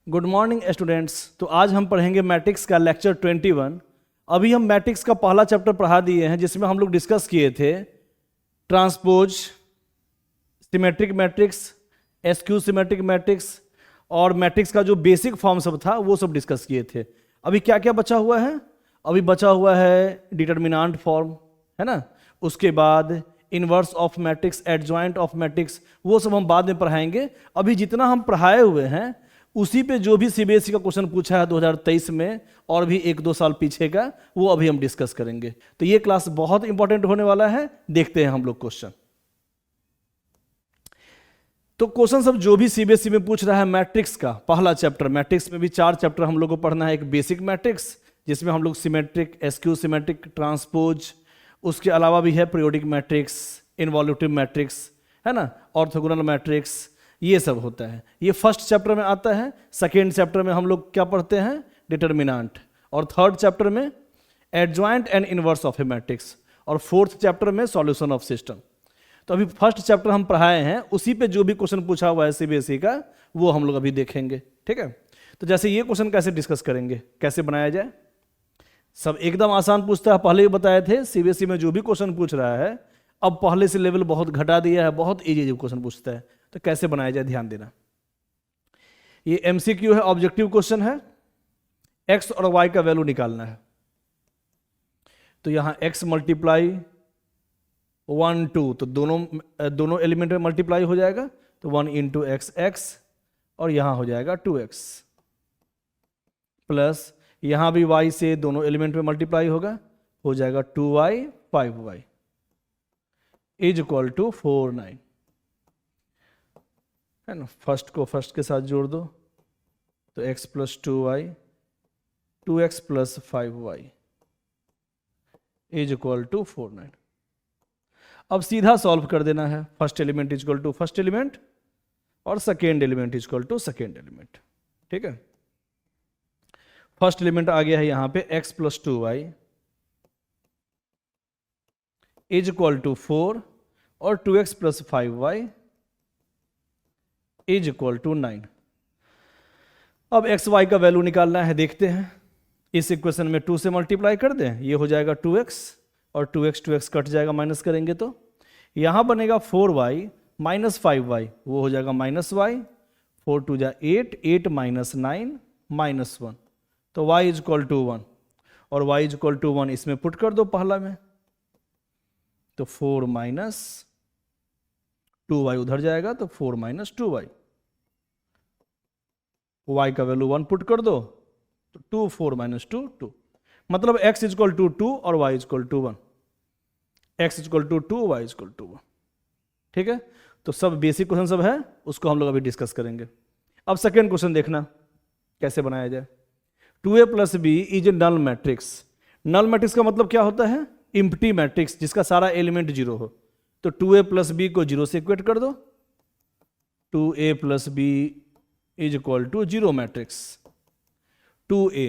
Good morning students. तो आज हम पढ़ेंगे मैट्रिक्स का लेक्चर 21। अभी हम मैट्रिक्स का पहला चैप्टर पढ़ा दिए हैं जिसमें हम लोग डिस्कस किए थे transpose, symmetric matrix, SQ symmetric matrix और मैट्रिक्स का जो बेसिक फॉर्म सब था वो सब डिस्कस किए थे। अभी क्या क्या बचा हुआ है? अभी बचा हुआ है डिटर्मिनेंट फॉर्म, है ना। उसके बाद inverse of matrix, adjoint of matrix, वो सब हम बाद में पढ़ाएंगे। अभी जितना हम पढ़ाए हुए हैं उसी पे जो भी सीबीएसई का क्वेश्चन पूछा है 2023 में और भी 1-2 साल पीछे का, वो अभी हम डिस्कस करेंगे। तो ये क्लास बहुत इंपॉर्टेंट होने वाला है। देखते हैं हम लोग क्वेश्चन। तो क्वेश्चन सब जो भी सीबीएसई में पूछ रहा है मैट्रिक्स का पहला चैप्टर, मैट्रिक्स में भी 4 चैप्टर हम लोग को पढ़ना है। एक बेसिक मैट्रिक्स जिसमें हम लोग सिमेट्रिक, एसक्यू सिमेट्रिक, ट्रांसपोज, उसके अलावा भी है पीरियोडिक मैट्रिक्स, इनवॉल्यूटिव मैट्रिक्स, है ना, ऑर्थोगोनल मैट्रिक्स, ये सब होता है। ये फर्स्ट चैप्टर में आता है। सेकेंड चैप्टर में हम लोग क्या पढ़ते हैं? डिटर्मिनेंट। और थर्ड चैप्टर में adjoint and inverse of A matrix. और फोर्थ चैप्टर में सॉल्यूशन ऑफ सिस्टम। तो अभी फर्स्ट चैप्टर हम पढ़ाए हैं, उसी पे जो भी क्वेश्चन पूछा हुआ है सीबीएसई का वो हम लोग अभी देखेंगे, ठीक है। तो जैसे ये क्वेश्चन कैसे डिस्कस करेंगे, कैसे बनाया जाए, सब एकदम आसान पूछता है। पहले ही बताए थे सीबीएसई में जो भी क्वेश्चन पूछ रहा है अब पहले से लेवल बहुत घटा दिया है, बहुत इजी क्वेश्चन पूछता है। तो कैसे बनाया जाए ध्यान देना। ये एमसीक्यू है, ऑब्जेक्टिव क्वेश्चन है। एक्स और वाई का वैल्यू निकालना है। तो यहां एक्स मल्टीप्लाई 1 2, तो दोनों एलिमेंट में मल्टीप्लाई हो जाएगा। तो 1 इंटू एक्स एक्स, और यहां हो जाएगा 2x प्लस यहां भी y से दोनों एलिमेंट में मल्टीप्लाई होगा, हो जाएगा 2y 5y is equal to 4 9, है ना। फर्स्ट को फर्स्ट के साथ जोड़ दो तो x plus 2y, 2x plus 5y is equal to 4 9। अब सीधा सॉल्व कर देना है। First element is equal to first element और second element is equal to second element, ठीक है। फर्स्ट एलिमेंट आ गया है यहां पे x plus 2y is equal to 4 और 2x plus 5y is equal to 9। अब एक्स वाई का वैल्यू निकालना है। देखते हैं, इस इक्वेशन में 2 से मल्टीप्लाई कर दें, ये हो जाएगा 2x और 2x कट जाएगा, माइनस करेंगे तो यहां बनेगा 4y माइनस 5y, वो हो जाएगा माइनस वाई। 4 2 जा 8, 8 माइनस 9 माइनस 1, तो y इज इक्वल टू 1 और y इज इक्वल टू 1 इसमें पुट कर दो पहला में, तो 4 माइनस 2y उधर जाएगा तो 4 माइनस 2y। y का वैल्यू 1 पुट कर दो तो 2 4 माइनस 2 2, मतलब x इज इक्वल टू 2 और y is equal to 1। x is equal to 2, y is equal to 1, ठीक है। तो सब बेसिक क्वेश्चन सब है, उसको हम लोग अभी डिस्कस करेंगे। अब सेकेंड क्वेश्चन देखना कैसे बनाया जाए। 2a plus B is a null matrix. Null matrix का मतलब क्या होता है? इम्प्टी मैट्रिक्स जिसका सारा एलिमेंट जीरो हो। तो 2a प्लस बी को 0 से इक्वेट कर दो। 2a plus B is equal to 0 matrix. 2a,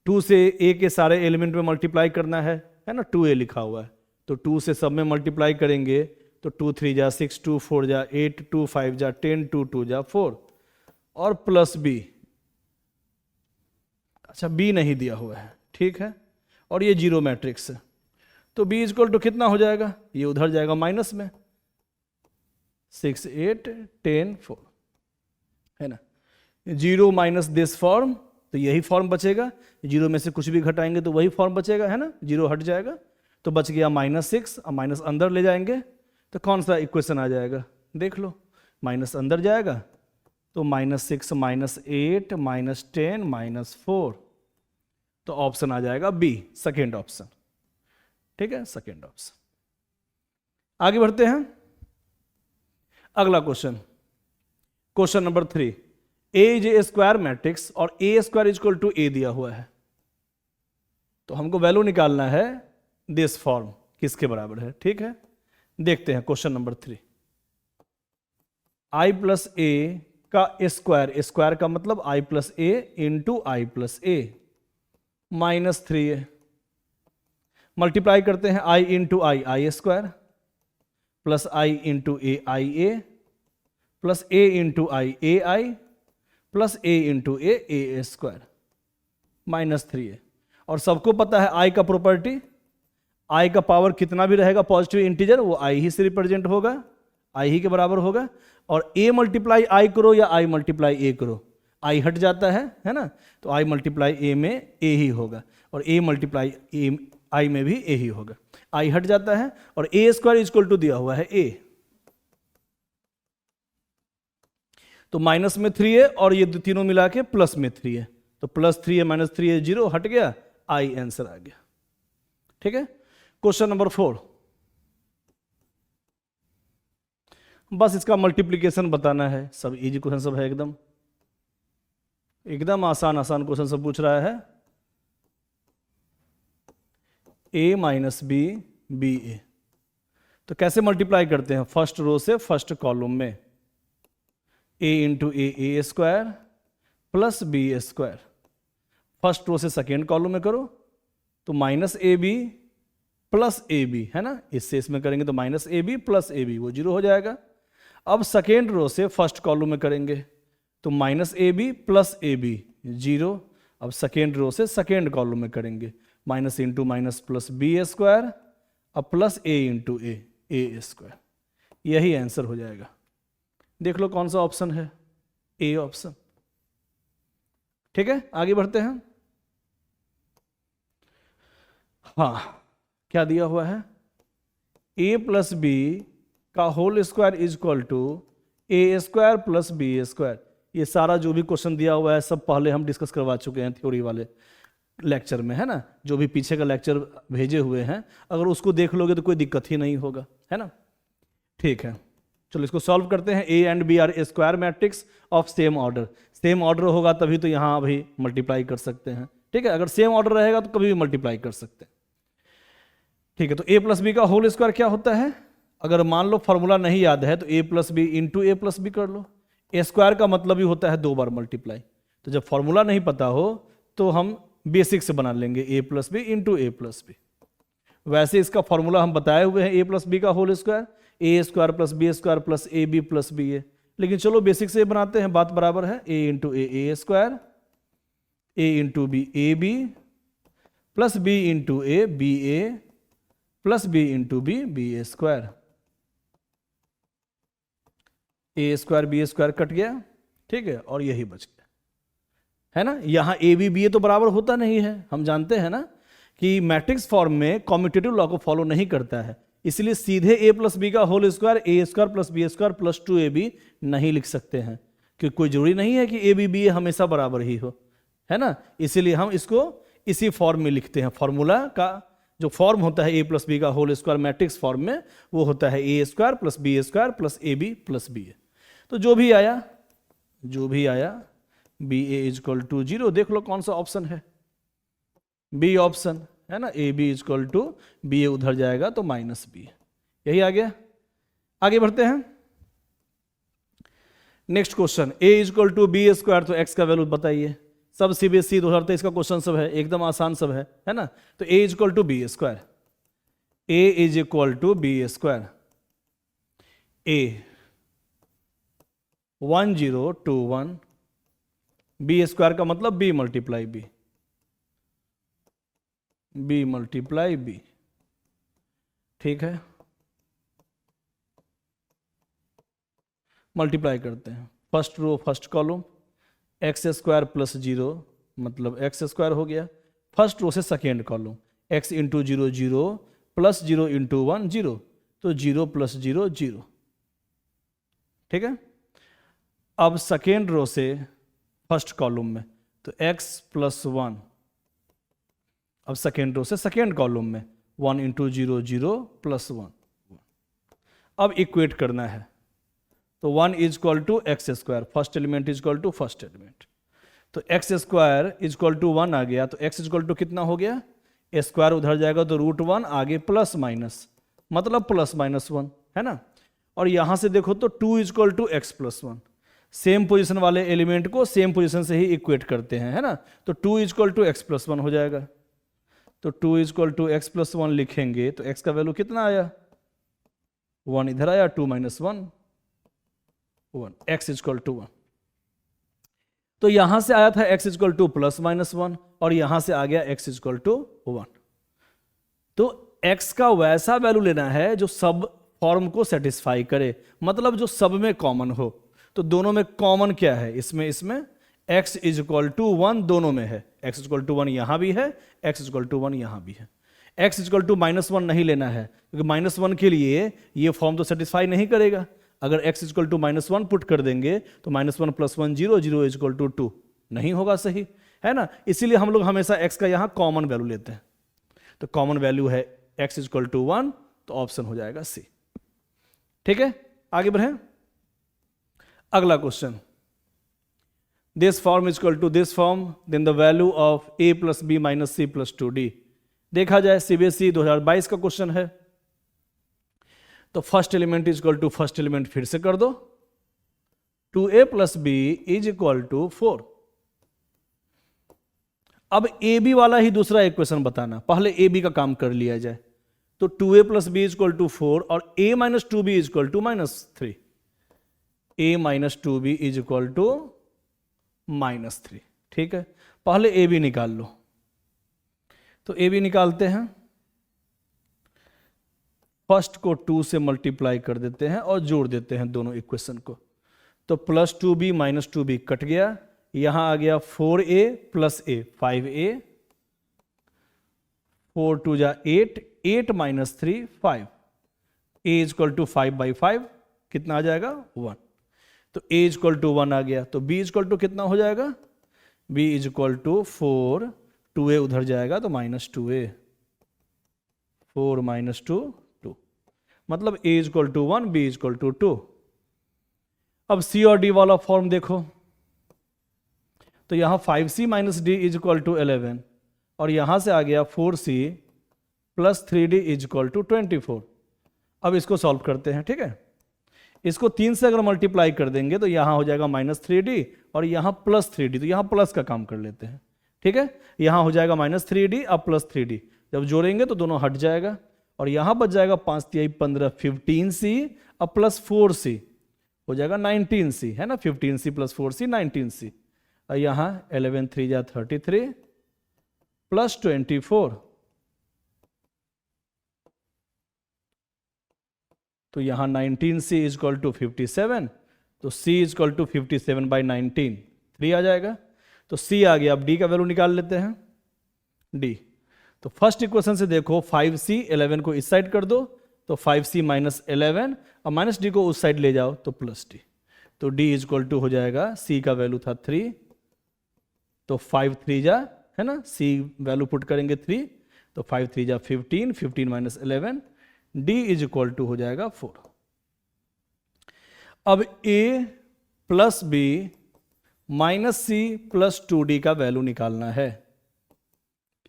2 से a के सारे एलिमेंट में मल्टीप्लाई करना है ना, 2a लिखा हुआ है। तो 2 से सब में मल्टीप्लाई करेंगे तो 2 3 जा 6, 2 4 जा 8, 2 5 जा 10, 2 2 जा 4 और प्लस b। अच्छा, b नहीं दिया हुआ है, ठीक है। और ये 0 मैट्रिक्स है तो b इज इक्वल टू कितना हो जाएगा? ये उधर जाएगा माइनस में, 6 8 10 4, है ना। 0 माइनस दिस फॉर्म, तो यही फॉर्म बचेगा। 0 में से कुछ भी घटाएंगे तो वही फॉर्म बचेगा, है ना। 0 हट जाएगा तो बच गया -6, और माइनस अंदर ले जाएंगे तो कौन सा इक्वेशन आ जाएगा? देख लो, माइनस अंदर जाएगा तो -6 -8 -10 -4, तो ऑप्शन आ जाएगा बी, सेकेंड ऑप्शन, ठीक है, सेकेंड ऑप्शन। आगे बढ़ते हैं। अगला question, question number 3। A is a square matrix और ए स्क्वायर इज इक्वल टू ए दिया हुआ है। तो हमको वैल्यू निकालना है दिस फॉर्म किसके बराबर है, ठीक है। देखते हैं क्वेश्चन नंबर 3। आई प्लस ए का स्क्वायर, स्क्वायर का मतलब आई plus A into I plus A minus 3a, multiply करते हैं i into I, I square plus i into A I A plus a into I A I plus A into A square minus 3a। और सबको पता है आई का property, आई का power कितना भी रहेगा पॉजिटिव इंटीजर वो आई ही से रिप्रेजेंट होगा, आई ही के बराबर होगा। और a मल्टीप्लाई आई करो या आई मल्टीप्लाई ए करो, आई हट जाता है ना, तो आई मल्टीप्लाई ए में ए ही होगा और ए मल्टीप्लाई ए आई में भी ए ही होगा, आई हट जाता है। और ए स्क्वायर इक्वल टू दिया हुआ है ए, तो माइनस में 3a और ये तीनों मिला के प्लस में 3a, तो प्लस 3a माइनस 3a 0 हट गया, आई आंसर आ गया। ठीक है, क्वेश्चन नंबर 4, बस इसका मल्टीप्लीकेशन बताना है। सब इजी क्वेश्चन सब है, एकदम आसान आसान क्वेश्चन सब पूछ रहा है। a minus B B A, तो कैसे मल्टीप्लाई करते हैं, फर्स्ट रो से फर्स्ट कॉलम में a into A square plus B square, first row से सेकेंड कॉलम में करो तो minus A B plus A B है ना, इससे इसमें करेंगे तो minus A B plus A B वो 0 हो जाएगा। अब सेकेंड रो से फर्स्ट कॉलम में करेंगे तो minus A B plus A B 0। अब सेकेंड रो से सेकेंड कॉलम में करेंगे minus into minus plus B square, अब plus A into A square, यही आंसर हो जाएगा। देख लो कौन सा ऑप्शन है, ए ऑप्शन। ठीक है, आगे बढ़ते हैं। हाँ, क्या दिया हुआ है, a प्लस बी का whole square is equal to A square plus B square. ये सारा जो भी क्वेश्चन दिया हुआ है सब पहले हम डिस्कस करवा चुके हैं थ्योरी वाले लेक्चर में, है ना, जो भी पीछे का लेक्चर भेजे हुए हैं, अगर उसको देख लोगे तो कोई दिक्कत ही नहीं होगा, है ना। ठीक है, चलो इसको सॉल्व करते हैं। A and B are a square matrix of same order, same order होगा तभी तो यहाँ अभी मल्टीप्लाई कर सकते हैं। ठीक है, अगर सेम ऑर्डर रहेगा तो कभी भी मल्टीप्लाई कर सकते हैं। ठीक है, तो a प्लस बी का होल स्क्वायर क्या होता है, अगर मान लो फॉर्मूला नहीं याद है तो a plus B into A plus B कर लो। ए स्क्वायर का मतलब ही होता है 2 बार मल्टीप्लाई, तो जब फॉर्मूला नहीं पता हो तो हम बेसिक से बना लेंगे a plus B into A plus B. वैसे इसका फॉर्मूला हम बताए हुए हैं a प्लस बी का whole square, A square plus B square plus A B plus B A, लेकिन चलो बेसिक से बनाते हैं, बात बराबर है। a into A square, A into B A B plus B into A B A plus B into B B A square, A square B square कट गया। ठीक है, और यही बच गया, है ना। यहां ए बी बी ए तो बराबर होता नहीं है, हम जानते हैं ना कि मैट्रिक्स फॉर्म में कॉम्यूटेटिव लॉ को फॉलो नहीं करता है, इसलिए सीधे ए प्लस बी का whole square A square plus B square plus 2ab नहीं लिख सकते हैं, क्योंकि कोई जरूरी नहीं है कि ए बी बी ए हमेशा बराबर ही हो, है ना। इसीलिए हम इसको इसी फॉर्म में लिखते हैं। फॉर्मूला का जो फॉर्म होता है ए प्लस बी का होल स्क्वायर मैट्रिक्स फॉर्म में, वो होता है A square plus B square plus A B plus B A. तो जो भी आया B A is equal to 0। देख लो कौन सा ऑप्शन है, बी ऑप्शन, है ना। A B is equal to B A उधर जाएगा तो माइनस बी, यही आ गया। आगे बढ़ते हैं, next question, A is equal to B square, तो एक्स का वैल्यू बताइए। सब CBSE 2023 का क्वेश्चन सब है, एकदम आसान सब है ना। तो A is equal to B square, A is equal to B square, A 1021, B square का मतलब B multiply B, B multiply B. ठीक है, मल्टीप्लाई करते हैं, first row first column, x square plus 0 मतलब एक्स स्क्वायर हो गया। First row से second column, x into 0 0 plus 0 into 1 0, तो 0 प्लस 0 0। ठीक है, अब सेकेंड रो से फर्स्ट कॉलम में, तो x प्लस 1, अब सेकेंड रो से सेकेंड कॉलम में 1 इंटू 0 0 प्लस 1। अब इक्वेट करना है, तो 1 is equal to x square, first element is equal to first element, तो x square is equal to 1 आ गया, तो एक्स इज इक्वल टू कितना हो गया, ए स्क्वायर उधर जाएगा तो √1 आगे प्लस माइनस, मतलब प्लस माइनस 1, है ना। और यहां से देखो तो 2 is equal to X plus 1, same position वाले एलिमेंट को सेम पोजीशन से ही इक्वेट करते हैं, है ना। तो 2 is equal to X plus 1 हो जाएगा, तो 2 is equal to X plus 1 लिखेंगे तो एक्स का वैल्यू कितना आया, 1 इधर आया, 2 minus 1 1, x is equal to 1। तो यहां से आया था x equal to plus minus 1 और यहां से आ गया x इक्वल टू 1। तो x का वैसा वैल्यू लेना है जो सब फॉर्म को सेटिस्फाई करे, मतलब जो सब में कॉमन हो। तो दोनों में कॉमन क्या है, इसमें x इज इक्वल टू 1 दोनों में है, x इज इक्वल टू 1 यहां भी है, x इज इक्वल टू 1 यहां भी है। x is equal to minus 1 नहीं लेना है क्योंकि माइनस 1 के लिए ये फॉर्म तो सेटिस्फाई नहीं करेगा। अगर x is equal to minus 1 put कर देंगे तो minus 1 plus 1 0, 0 is equal to 2 नहीं होगा, सही है ना। इसीलिए हम लोग हमेशा x का यहां कॉमन वैल्यू लेते हैं। तो कॉमन वैल्यू है x इज इक्वल टू 1, तो ऑप्शन हो जाएगा सी। ठीक है, आगे बढ़े। अगला question, this form is equal to this form, then the value of a plus B minus C plus 2d। देखा जाए सीबीएसई 2022 का क्वेश्चन है, तो first element is equal to first element फिर से कर दो, 2a plus B is equal to 4। अब ए बी वाला ही दूसरा इक्वेशन बताना, पहले ए बी का काम कर लिया जाए। तो 2a plus B is equal to 4 और a minus 2b is equal to -3, a minus 2b is equal to -3। ठीक है, पहले ए बी निकाल लो। तो ए बी निकालते हैं, फर्स्ट को 2 से मल्टीप्लाई कर देते हैं और जोड़ देते हैं दोनों इक्वेशन को। तो plus 2b minus 2b cut गया, यहां आ गया 4a प्लस a 5a, 4 2 जा 8, 8 minus 3 5, a is equal to 5/5 कितना आ जाएगा 1। तो a इज इक्वल टू 1 आ गया, तो b इज इक्वल टू कितना हो जाएगा, b is equal to 4, 2a उधर जाएगा तो -2a, 4 माइनस 2 2, मतलब a is equal to 1, b is equal to 2। अब c और d वाला फॉर्म देखो, तो यहां 5c minus d is equal to 11 और यहां से आ गया 4c plus 3d is equal to 24। अब इसको सॉल्व करते हैं। ठीक है, इसको 3 से अगर मल्टीप्लाई कर देंगे तो यहां हो जाएगा -3d और यहां +3d, तो यहां प्लस का काम कर लेते हैं। ठीक है, यहां हो जाएगा -3d अब +3d, जब जोड़ेंगे तो दोनों हट जाएगा और यहां बच जाएगा 5 3 15 15c अब प्लस 4c हो जाएगा 19c, है ना, 15c प्लस 4c 19c। और यहां 11 3 जा 33 प्लस 24, तो यहां 19c इज इक्वल टू 57, तो c इज इक्वल टू 57/19 3 आ जाएगा। तो c आ गया, अब d का वैल्यू निकाल लेते हैं, d। तो फर्स्ट इक्वेशन से देखो 5c 11 को इस साइड कर दो तो 5c माइनस 11 और माइनस d को उस साइड ले जाओ तो प्लस d, तो d इज इक्वल टू हो जाएगा, c का वैल्यू था 3, तो 5 3 जा, है ना, c वैल्यू पुट करेंगे 3, तो 5 3 जा 15, 15 minus 11, d is equal to हो जाएगा 4। अब a plus b minus c plus 2d का वैल्यू निकालना है।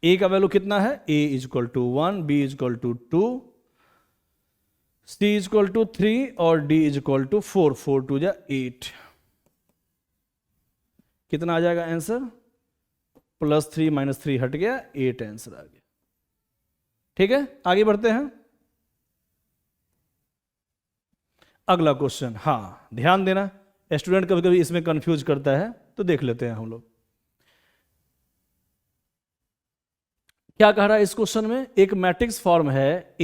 a का वैल्यू कितना है, a is equal to 1, b is equal to 2, c is equal to 3 और d इज इक्वल टू 4, 4 2 जा 8, कितना आ जाएगा आंसर, +3 -3 हट गया, 8 आंसर आ गया। ठीक है, आगे बढ़ते हैं। अगला क्वेश्चन, हाँ ध्यान देना, स्टूडेंट कभी कभी इसमें कंफ्यूज करता है, तो देख लेते हैं हम लोग क्या कह रहा है इस क्वेश्चन में। एक मैट्रिक्स फॉर्म है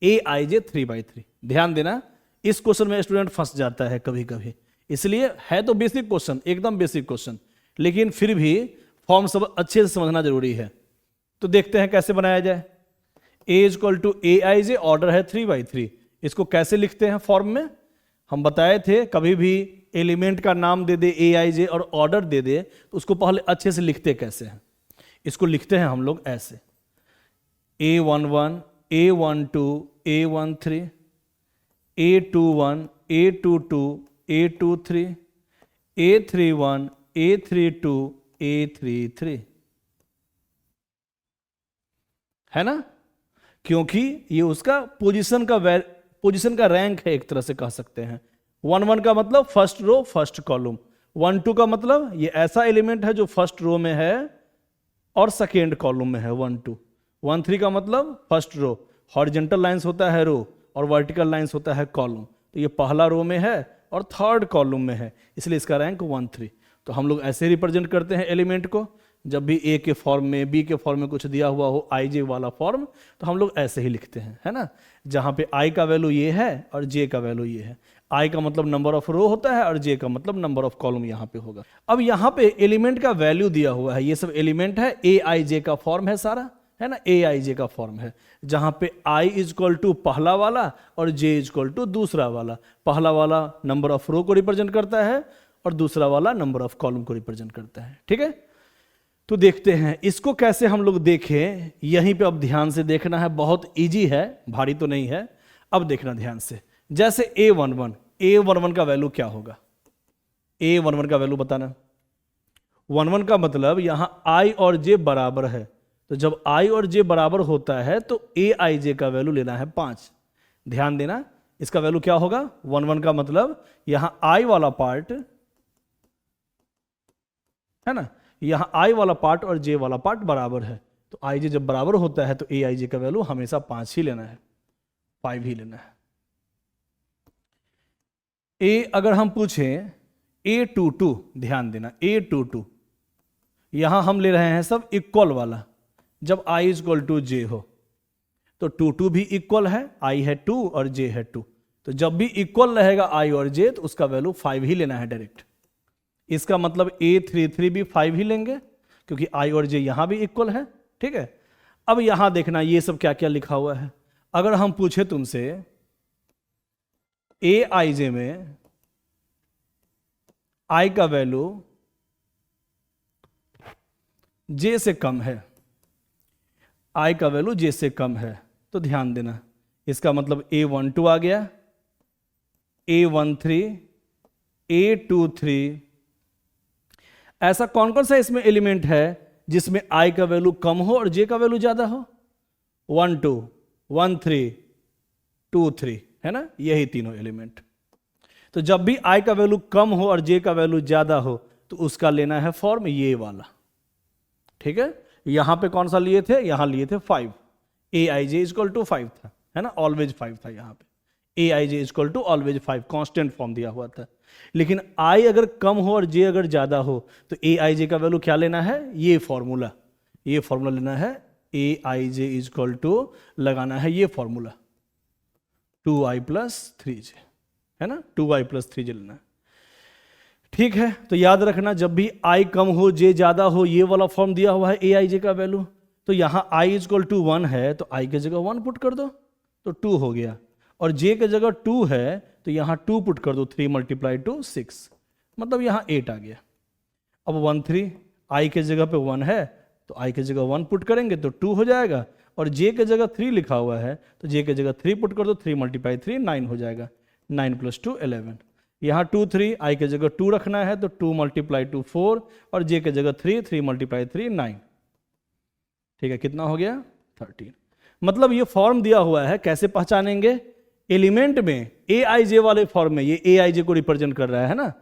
aij 3/3। ध्यान देना, इस क्वेश्चन में स्टूडेंट फंस जाता है कभी कभी, इसलिए है तो बेसिक क्वेश्चन, एकदम बेसिक क्वेश्चन, लेकिन फिर भी फॉर्म सब अच्छे से समझना जरूरी है। तो देखते हैं कैसे बनाया जाए। a is equal to aij, order है 3/3, इसको कैसे लिखते हैं फॉर्म में, हम बताए थे, कभी भी एलिमेंट का नाम दे दे aij और ऑर्डर दे दे तो उसको पहले अच्छे से लिखते कैसे हैं। इसको लिखते हैं हम लोग ऐसे, a11 a12 a13 a21 a22 a23 a31 a32 a33, है ना, क्योंकि ये उसका पोजीशन का रैंक है, एक तरह से कह सकते हैं। 1 1 का मतलब फर्स्ट रो फर्स्ट कॉलम, 1 2 का मतलब ये ऐसा एलिमेंट है जो फर्स्ट रो में है और सेकेंड कॉलम में है 1 2। 1 3 का मतलब फर्स्ट रो, हॉरिजॉन्टल लाइंस होता है रो और वर्टिकल लाइंस होता है कॉलम, तो ये पहला रो में है और थर्ड कॉलम में है, इसलिए इसका रैंक 1 3। तो हम लोग ऐसे रिप्रेजेंट करते हैं एलिमेंट को। जब भी ए के फॉर्म में, बी के फॉर्म में कुछ दिया हुआ हो, आई जे वाला फॉर्म, तो हम लोग ऐसे ही लिखते हैं, है ना। जहाँ पे आई का वैल्यू ये है और जे का वैल्यू ये है। आई का मतलब नंबर ऑफ रो होता है और जे का मतलब नंबर ऑफ कॉलम यहाँ पे होगा। अब यहाँ पे एलिमेंट का वैल्यू दिया हुआ है, ये सब एलिमेंट है, ए आई जे का फॉर्म है सारा, है ना, ए आई जे का फॉर्म है, जहाँ पे आई इज इक्वल टू पहला वाला और जे इज इक्वल टू दूसरा वाला। पहला वाला नंबर ऑफ रो को रिप्रेजेंट करता है और दूसरा वाला नंबर ऑफ कॉलम को रिप्रेजेंट करता है, ठीक है। तो देखते हैं इसको कैसे हम लोग देखें, यहीं पे अब ध्यान से देखना है, बहुत इजी है, भारी तो नहीं है। अब देखना ध्यान से, जैसे A11 का वैल्यू क्या होगा, A11 का वैल्यू बताना। 11 का मतलब यहां I और J बराबर है, तो जब I और J बराबर होता है तो AIJ का वैल्यू लेना है 5। ध्यान देना, इसका वैल्यू क्या होगा, 11 का मतलब यहां I वाला पार्ट है ना, यहां I वाला पार्ट और J वाला पार्ट बराबर है, तो IJ जब बराबर होता है तो AIJ का वैल्यू हमेशा 5 ही लेना है, 5 ही लेना है। ए अगर हम पूछें A22, ध्यान देना A22, यहां हम ले रहे हैं सब इक्वल वाला। जब I is equal to J हो तो 22 भी इक्वल है, I है 2 और J है 2, तो जब भी इक्वल रहेगा I और J तो उसका वैल्यू 5 ही लेना है डायरेक्ट। इसका मतलब A33 भी 5 ही लेंगे क्योंकि I और J यहां भी इक्वल है, ठीक है। अब यहां देखना ये सब क्या क्या लिखा हुआ है। अगर हम पूछे तुमसे AIJ में I का वैल्यू J से कम है, I का वैल्यू J से कम है, तो ध्यान देना इसका मतलब A12 आ गया, A13, A23। ऐसा कौन कौन सा इसमें एलिमेंट है जिसमें I का वैल्यू कम हो और J का वैल्यू ज्यादा हो, 1 2 1 3 2 3, है ना, यही तीनों एलिमेंट। तो जब भी I का वैल्यू कम हो और J का वैल्यू ज्यादा हो तो उसका लेना है फॉर्म ये वाला, ठीक है। यहां पे कौन सा लिए थे, यहां लिए थे 5, AIJ इक्वल टू 5 था, है ना, ऑलवेज 5 था यहां पे, AIJ equal to always 5 constant form दिया हुआ था। लेकिन I अगर कम हो और J अगर ज्यादा हो तो AIJ का वैल्यू क्या लेना है, ये फॉर्मूला लेना है, AIJ इक्वल टू लगाना है ये फॉर्मूला 2I प्लस 3J, है ना, 2I प्लस 3J लेना है, ठीक है। तो याद रखना जब भी I कम हो J ज्यादा हो, ये वाला फॉर्म दिया हुआ है AIJ का वैल्यू, तो यहां I इक्वल टू 1 है तो I की जगह 1 पुट कर दो तो 2 हो गया, और J की जगह 2 है तो यहां 2 पुट कर दो, 3 मल्टीप्लाई टू 6, मतलब यहां 8 आ गया। अब 1 3, I के जगह पे 1 है तो I की जगह 1 पुट करेंगे तो 2 हो जाएगा, और J की जगह 3 लिखा हुआ है तो J की जगह 3 पुट कर दो, 3 मल्टीप्लाई 3 9 हो जाएगा, 9 प्लस 2 11। यहाँ 2 3, I की जगह 2 रखना है तो 2 मल्टीप्लाई टू 4 और J की जगह 3, 3 मल्टीप्लाई 3 9, ठीक है, कितना हो गया 13। मतलब ये फॉर्म दिया हुआ है, कैसे पहचानेंगे, एलिमेंट में AIJ वाले फॉर्म में, ये AIJ को रिप्रेजेंट कर रहा है ना,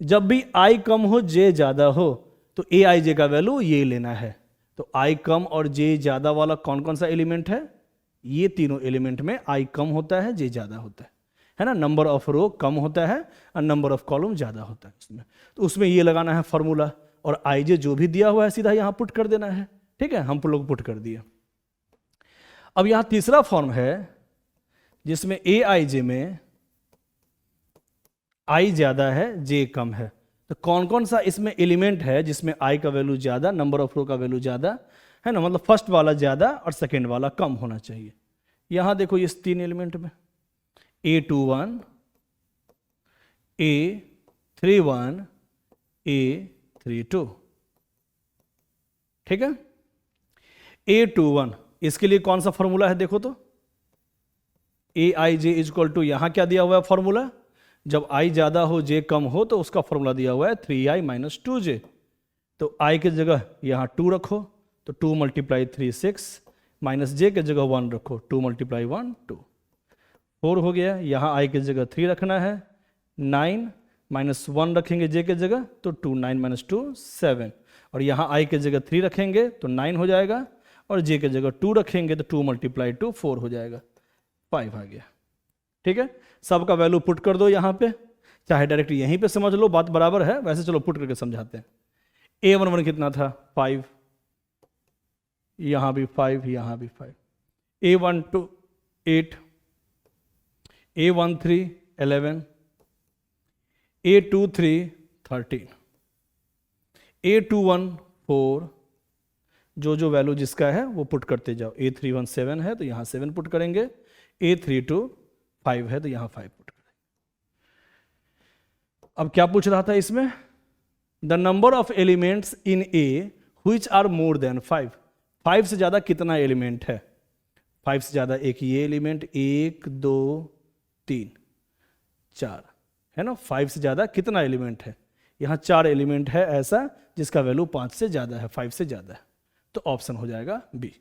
जब भी I कम हो J ज्यादा हो तो AIJ का वैल्यू ये लेना है। तो I कम और J ज्यादा वाला कौन कौन सा एलिमेंट है, ये तीनों एलिमेंट में I कम होता है J ज्यादा होता है ना, नंबर ऑफ रो कम होता है और नंबर ऑफ कॉलम ज्यादा होता है उसमें, तो उसमें ये लगाना है फॉर्मूला, और IJ जो भी दिया हुआ है सीधा यहां पुट कर देना है, ठीक है, हम लोग पुट कर दिए। अब यहां तीसरा फॉर्म है जिसमें AIJ में I ज्यादा है J कम है, तो कौन कौन सा इसमें एलिमेंट है जिसमें I का वैल्यू ज्यादा, नंबर ऑफ रो का वैल्यू ज्यादा, है ना, मतलब फर्स्ट वाला ज्यादा और सेकंड वाला कम होना चाहिए। यहां देखो इस 3 एलिमेंट में A21, A31, A32, ठीक है। A21 इसके लिए कौन सा फॉर्मूला है, देखो तो AIJ इक्वल टू, यहां क्या दिया हुआ है फॉर्मूला, जब I ज्यादा हो J कम हो तो उसका फॉर्मूला दिया हुआ है 3I माइनस 2J, तो I की जगह यहां 2 रखो तो 2 मल्टीप्लाई 3 6, माइनस J की जगह 1 रखो, 2 मल्टीप्लाई 1 2, 4 हो गया। यहाँ I की जगह 3 रखना है, 9 माइनस 1 रखेंगे J की जगह तो 2, 9 माइनस 2 7, और यहाँ I की जगह 3 रखेंगे तो 9 हो जाएगा, और J की जगह 2 रखेंगे तो 2 मल्टीप्लाई 2 4 हो जाएगा, 5 आ गया, ठीक है। सबका वैल्यू पुट कर दो यहाँ पे, चाहे डायरेक्ट यहीं पे समझ लो, बात बराबर है, वैसे चलो पुट करके समझाते हैं। A11 कितना था 5, यहां भी 5, यहां भी 5, A12 8, A13 11, A23 13, A21 4, जो वैल्यू जिसका है वो पुट करते जाओ। A31 7 है तो यहां 7 पुट करेंगे, A32 5 है तो यहां 5 पुट करेंगे। अब क्या पूछ रहा था इसमें, the number of elements in A which are more than 5, 5 से ज्यादा कितना एलिमेंट है, 5 से ज्यादा एक ये एलिमेंट, 1 2 3 4 है ना, 5 से ज्यादा कितना एलिमेंट है, यहां 4 एलिमेंट है ऐसा जिसका वैल्यू 5 से ज्यादा है, 5 से ज्यादा है, तो ऑप्शन हो जाएगा बी।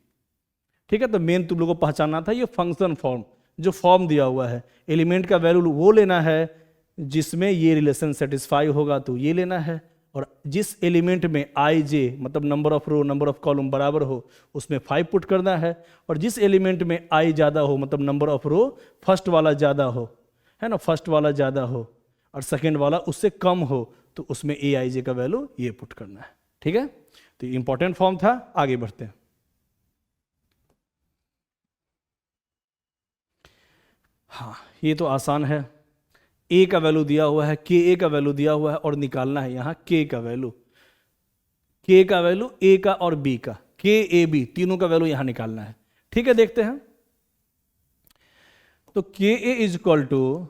ठीक है, तो मेन तुम लोगों को पहचानना था ये फंक्शन फॉर्म, जो फॉर्म दिया हुआ है, एलिमेंट का वैल्यू वो लेना है जिसमें ये रिलेशन सेटिस्फाई होगा तो ये लेना है, और जिस एलिमेंट में आई जे मतलब number of row number of column बराबर हो उसमें 5 पुट करना है, और जिस एलिमेंट में आई ज़्यादा हो मतलब नंबर ऑफ रो फर्स्ट वाला ज़्यादा हो, है ना, फर्स्ट वाला ज़्यादा हो और सेकेंड वाला उससे कम हो तो उसमें ए आई जे का वैल्यू ये पुट करना है। ठीक है, तो इंपॉर्टेंट फॉर्म था। आगे बढ़ते हैं। हाँ, ये तो आसान है, ए का वैल्यू दिया हुआ है, के ए का वैल्यू दिया हुआ है और निकालना है यहाँ के का वैल्यू, के का वैल्यू ए का और बी का, के ए बी तीनों का वैल्यू यहां निकालना है। ठीक है, देखते हैं। तो के ए इज इक्वल टू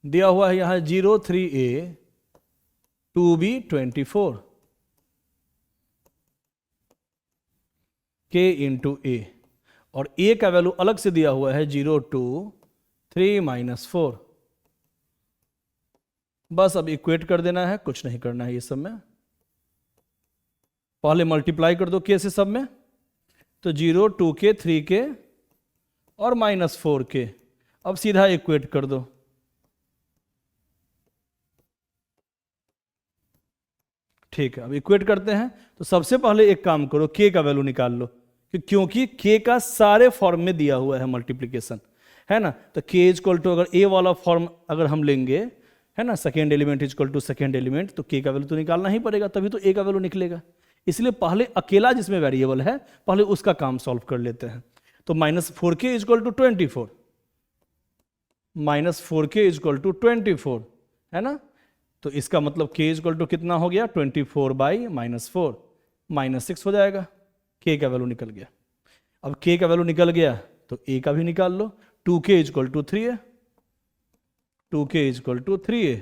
दिया हुआ है यहां 0 3 ए 2 बी 24, के इंटू ए, और ए का वैल्यू अलग से दिया हुआ है 0 2 3 -4। बस अब इक्वेट कर देना है, कुछ नहीं करना है ये सब में। पहले मल्टीप्लाई कर दो के से सब में, तो 0 2 के 3 के और -4 के, अब सीधा इक्वेट कर दो। ठीक है, अब इक्वेट करते हैं। तो सबसे पहले एक काम करो, के का वैल्यू निकाल लो, क्योंकि के का सारे फॉर्म में दिया हुआ है मल्टीप्लीकेशन, है ना। तो के इज इक्वल टू अगर ए वाला फॉर्म अगर हम लेंगे, है ना, second element is equal to second element, तो के का वैल्यू तो निकालना ही पड़ेगा, तभी तो ए का वैल्यू निकलेगा। इसलिए पहले अकेला जिसमें वेरिएबल है पहले उसका काम सॉल्व कर लेते हैं। तो -4k is equal to 24, -4k is equal to 24, है ना। तो इसका मतलब k इज इक्वल टू कितना हो गया, 24/-4 -6 हो जाएगा। k का वैल्यू निकल गया। अब k का वैल्यू निकल गया तो a का भी निकाल लो। 2k इज इक्वल टू 3 है, 2k इज इक्वल टू 3 है,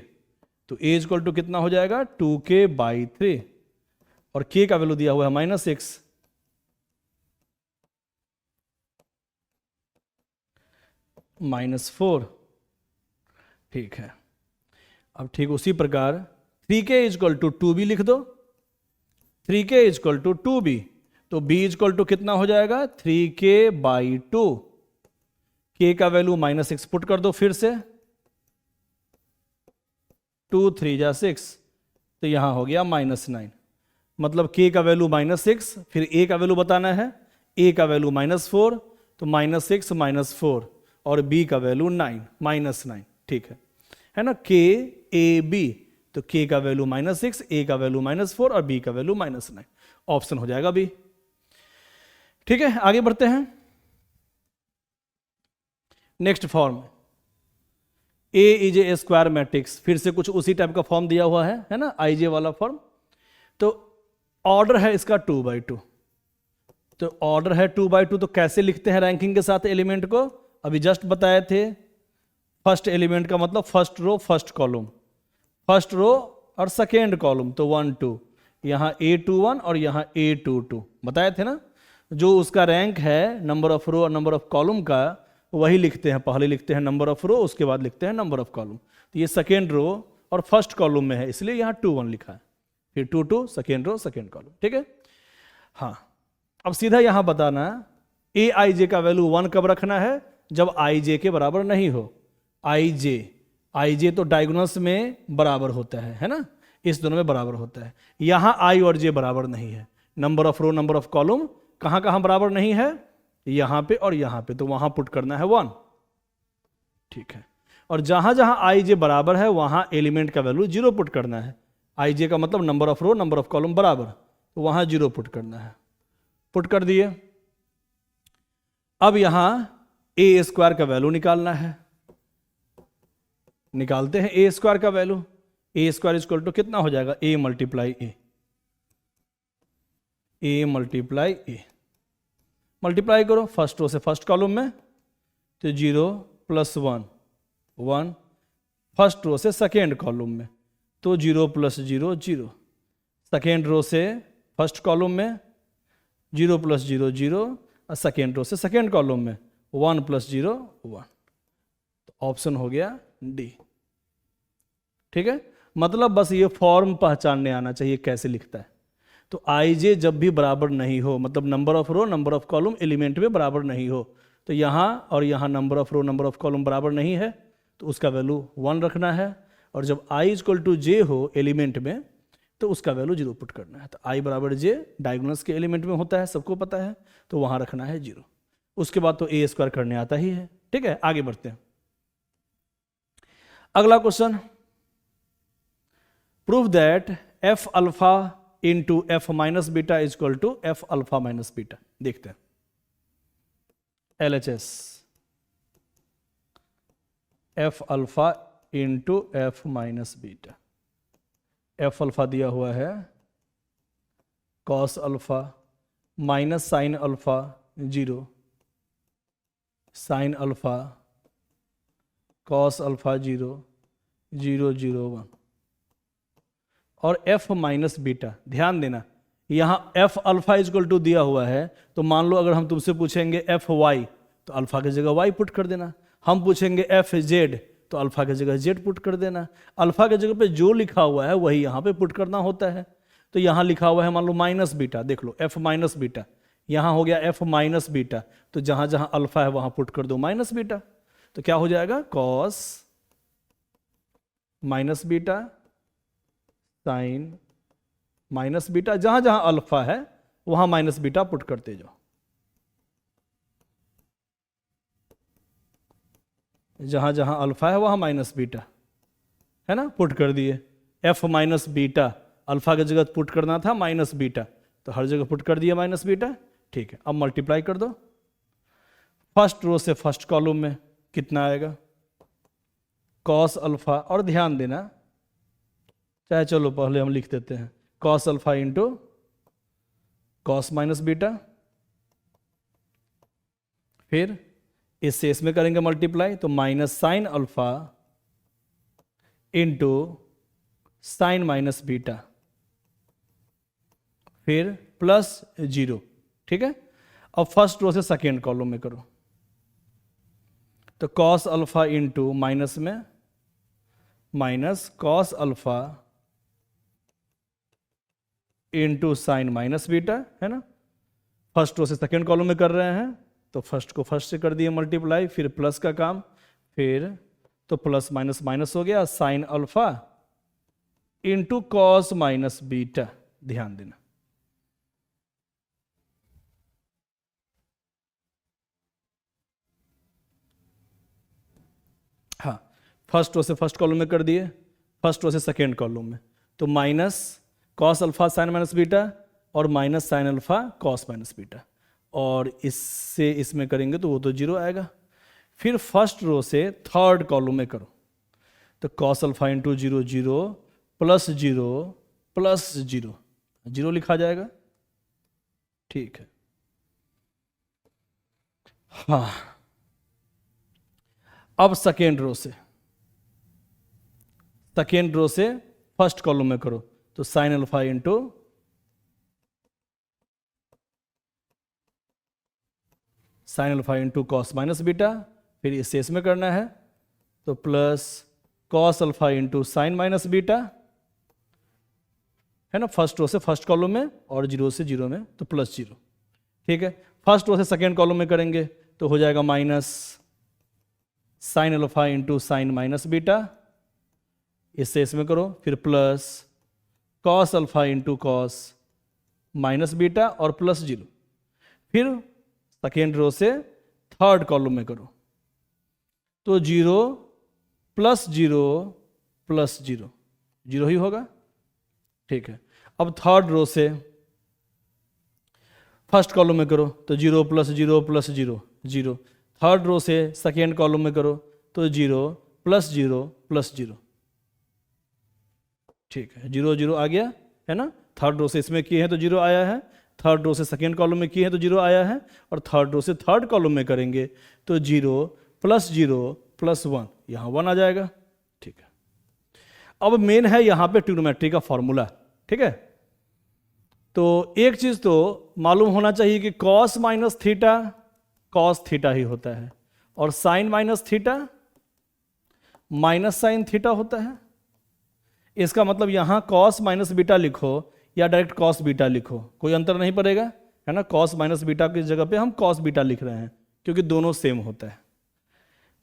तो a इज इक्वल टू कितना हो जाएगा 2k/3, और k का वैल्यू दिया हुआ है -6, -4। ठीक है, अब ठीक उसी प्रकार 3k is equal to 2b लिख दो, 3k is equal to 2b, तो b इज इक्वल टू कितना हो जाएगा 3k/2, k का वैल्यू -6 पुट कर दो फिर से, 2 3 जा 6, तो यहां हो गया -9, मतलब k का वैल्यू -6, फिर a का वैल्यू बताना है, a का वैल्यू -4, तो -6 -4, और b का वैल्यू 9 -9। ठीक है ना, k a b, तो k का वैल्यू -6, a का वैल्यू -4 और b का वैल्यू -9, ऑप्शन हो जाएगा b। ठीक है, आगे बढ़ते हैं। Next form, A is a square matrix, फिर से कुछ उसी टाइप का फॉर्म दिया हुआ है ना, IJ वाला फॉर्म। तो ऑर्डर है इसका 2/2, तो ऑर्डर है 2/2, तो कैसे लिखते हैं रैंकिंग के साथ एलिमेंट को, अभी जस्ट बताए थे। फर्स्ट एलिमेंट का मतलब first row first column, first row और सेकेंड कॉलम, तो 1 2, यहां A21 और यहां A22 बताए थे ना। जो उसका रैंक है नंबर ऑफ रो और नंबर ऑफ कॉलम का, वही लिखते हैं, पहले लिखते हैं नंबर ऑफ रो, उसके बाद लिखते हैं नंबर ऑफ कॉलम। तो ये सेकेंड रो और फर्स्ट कॉलम में है, इसलिए यहाँ 2 1 लिखा है, फिर 2 2 सेकेंड रो सेकेंड कॉलम। ठीक है, हाँ। अब सीधा यहाँ बताना ए आई जे का वैल्यू 1 कब रखना है, जब आई जे के बराबर नहीं हो। आई जे तो डायगोनल्स में बराबर होता है ना, इस दोनों में बराबर होता है। यहाँ आई और जे बराबर नहीं है, number of row number of column कहाँ कहाँ बराबर नहीं है, यहां पे और यहां पे, तो वहां पुट करना है 1। ठीक है, और जहां जहां आई जे बराबर है वहां एलिमेंट का वैल्यू 0 पुट करना है। आई जे का मतलब number of row number of column बराबर, तो वहां 0 पुट करना है। पुट कर दिए। अब यहां ए स्क्वायर का वैल्यू निकालना है। निकालते हैं ए स्क्वायर का value. A square equal to कितना हो जाएगा, A multiply A, A multiply A. Multiply करो फर्स्ट रो से फर्स्ट कॉलम में, तो 0 + 1 1। फर्स्ट रो से सेकेंड कॉलम में, तो 0 + 0 0। सेकेंड रो से फर्स्ट कॉलम में 0 + 0 0, और सेकेंड रो से सेकेंड कॉलम में 1 + 0 1। तो ऑप्शन हो गया डी। ठीक है, मतलब बस ये फॉर्म पहचानने आना चाहिए कैसे लिखता है। तो आई जे जब भी बराबर नहीं हो, मतलब number of row number of column element में बराबर नहीं हो, तो यहाँ और यहाँ number of row number of column बराबर नहीं है, तो उसका वैल्यू 1 रखना है। और जब i = j हो एलिमेंट में, तो उसका वैल्यू 0 पुट करना है। तो i = j डायगोनल्स के एलिमेंट में होता है, सबको पता है, तो वहां रखना है 0। उसके बाद तो a स्क्वायर करने आता ही है। ठीक है, आगे बढ़ते हैं। अगला question, prove that f alpha into f minus beta is equal to f alpha minus beta. देखते हैं LHS, f alpha into f minus beta. f alpha दिया हुआ है cos alpha minus sine alpha 0, sine alpha cos alpha 0 0 0 1, और f minus beta. ध्यान देना, यहाँ f alpha equal to दिया हुआ है, तो मान लो अगर हम तुमसे पूछेंगे f y, तो अल्फा की जगह y पुट कर देना। हम पूछेंगे f z, तो अल्फा की जगह z पुट कर देना। अल्फा की जगह पे जो लिखा हुआ है वही यहाँ पे पुट करना होता है। तो यहाँ लिखा हुआ है मान लो माइनस बीटा, देख लो f माइनस बीटा, यहाँ हो गया f माइनस बीटा, तो जहाँ जहाँ अल्फा है वहाँ पुट कर दो माइनस बीटा। तो क्या हो जाएगा, cos minus beta sine minus beta, जहां जहां अल्फा है वहां माइनस बीटा पुट करते जाओ। जहां जहां अल्फा है वहां माइनस बीटा है ना, पुट कर दिए। f माइनस बीटा, अल्फा की जगह पुट करना था माइनस बीटा, तो हर जगह पुट कर दिया माइनस बीटा। ठीक है, अब मल्टीप्लाई कर दो फर्स्ट रो से फर्स्ट कॉलम में, कितना आएगा cos अल्फा। और ध्यान देना, चाहे चलो पहले हम लिख देते हैं cos alpha into cos minus beta, फिर इससे इसमें करेंगे मल्टीप्लाई, तो minus sine alpha into sine minus beta, फिर प्लस 0। ठीक है, अब फर्स्ट रो से सेकेंड कॉलम में करो, तो cos अल्फा इंटू माइनस में minus cos alpha into sine minus beta, है ना। फर्स्ट रो से सेकेंड कॉलम में कर रहे हैं, तो फर्स्ट को फर्स्ट से कर दिए मल्टीप्लाई, फिर प्लस का काम, फिर तो प्लस माइनस माइनस हो गया, sine alpha into cos minus beta. ध्यान देना, हाँ, फर्स्ट रो से फर्स्ट कॉलम में कर दिए, फर्स्ट रो से सेकेंड कॉलम में, तो minus cos alpha sine minus beta और minus sine alpha cos minus beta, और इससे इसमें करेंगे तो वो तो 0 आएगा। फिर फर्स्ट रो से थर्ड कॉलम में करो, तो cos alpha into 0 0 plus 0 plus 0 0 लिखा जाएगा। ठीक है, हाँ, अब सेकेंड रो से फर्स्ट कॉलम में करो, तो sine alpha into sine alpha into cos minus beta, फिर इसे इसमें करना है, तो plus cos alpha into sine minus beta, है ना, फर्स्ट रो से फर्स्ट कॉलम में और 0 से 0 में, तो प्लस 0। ठीक है, फर्स्ट रो से सेकेंड कॉलम में करेंगे तो हो जाएगा minus sine alpha into sine minus beta, इससे इसमें करो, फिर plus cos alpha into cos minus beta और प्लस 0। फिर सेकेंड रो से थर्ड कॉलम में करो, तो 0 plus zero plus zero, zero ही होगा। ठीक है, अब थर्ड रो से फर्स्ट कॉलम में करो तो zero plus zero plus zero, zero. Third row से सेकेंड कॉलम में करो तो zero plus zero plus zero. ठीक है, जीरो जीरो आ गया है ना। थर्ड रो से इसमें किए हैं तो जीरो आया है, थर्ड रो से सेकेंड कॉलम में किए हैं तो जीरो आया है, और थर्ड रो से थर्ड कॉलम में करेंगे तो जीरो प्लस वन, यहां वन आ जाएगा। ठीक है, अब मेन है यहां पे ट्रिग्नोमेट्री का फॉर्मूला। ठीक है, तो एक चीज तो मालूम होना चाहिए कि cos minus theta cos theta ही होता है, और sine minus theta minus sine theta होता है। इसका मतलब यहां कॉस माइनस बीटा लिखो या डायरेक्ट कॉस बीटा लिखो, कोई अंतर नहीं पड़ेगा, है ना। कॉस माइनस बीटा की जगह पे हम कॉस बीटा लिख रहे हैं क्योंकि दोनों सेम होता है।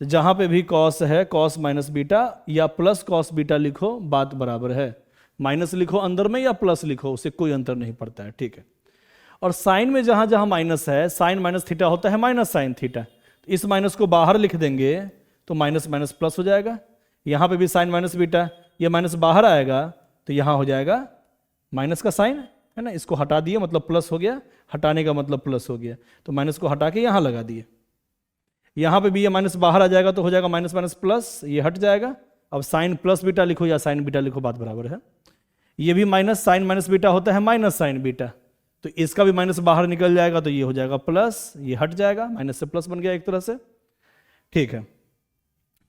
जहां पे भी कॉस है कॉस माइनस बीटा या प्लस कॉस बीटा लिखो, बात बराबर है। माइनस लिखो अंदर में या प्लस लिखो, उससे कोई अंतर नहीं पड़ता है। ठीक है, और साइन में जहां जहां माइनस है, साइन माइनस थीटा होता है माइनस साइन थीटा, तो इस माइनस को बाहर लिख देंगे तो माइनस माइनस प्लस हो जाएगा। यहां पे भी साइन माइनस बीटा, ये माइनस बाहर आएगा तो यहां हो जाएगा माइनस का साइन, है ना। इसको हटा दिए मतलब प्लस हो गया, हटाने का मतलब प्लस हो गया, तो माइनस को हटा के यहां लगा दिए। यहां पे भी ये माइनस बाहर आ जाएगा तो हो जाएगा माइनस माइनस प्लस, ये हट जाएगा। अब साइन प्लस बीटा लिखो या साइन बीटा लिखो, बात बराबर है। ये भी माइनस साइन माइनस बीटा होता है माइनस साइन बीटा, तो इसका भी माइनस बाहर निकल जाएगा तो ये हो जाएगा प्लस, ये हट जाएगा, माइनस से प्लस बन गया एक तरह से। ठीक है,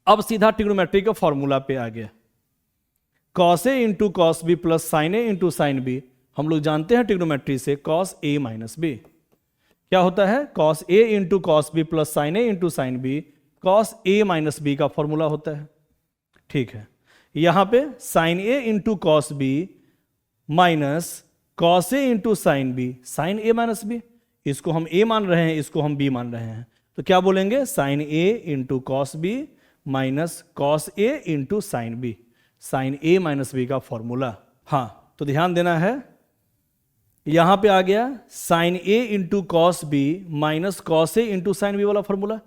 अब सीधा ट्रिग्नोमेट्री के फॉर्मूला पे आ गया। Cos A into cos B plus sine A into sine B, हम लोग जानते हैं ट्रिग्नोमेट्री से कॉस ए माइनस बी क्या होता है। Cos A into cos B plus sine A into sine B, cos A minus B का formula होता है। ठीक है, यहां पे sine A into cos B minus cos A into sine B, sine A minus B, इसको हम ए मान रहे हैं, इसको हम बी मान रहे हैं, तो क्या बोलेंगे sine A into cos B minus cos A into sine B, sine A minus B का फॉर्मूला। हाँ, तो ध्यान देना है, यहां पे आ गया sine A into cos B minus cos A into sine B वाला फॉर्मूला।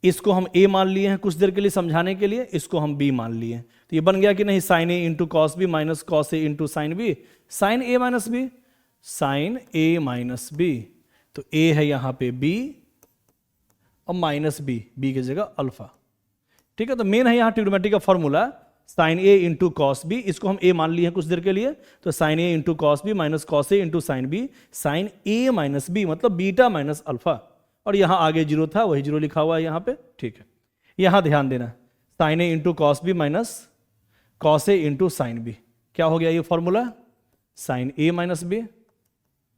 इसको हम ए मान लिए हैं कुछ देर के लिए समझाने के लिए, इसको हम बी मान लिए, तो ये बन गया कि नहीं sine A into cos B minus cos A into sine B, sine A minus B, sine A minus B, तो ए है यहां पे बी और माइनस बी, बी की जगह अल्फा। ठीक है, तो मेन है यहां ट्रिग्नोमेट्री का formula sine A into cos B, इसको हम ए मान लिए हैं कुछ देर के लिए, तो sine A into cos B minus cos A into sine B, sine A minus B मतलब बीटा माइनस अल्फा, और यहां आगे जीरो था वही जीरो लिखा हुआ है यहां पे। ठीक है, यहां ध्यान देना, sine A into cos B minus cos A into sine B, क्या हो गया ये formula sine A minus B,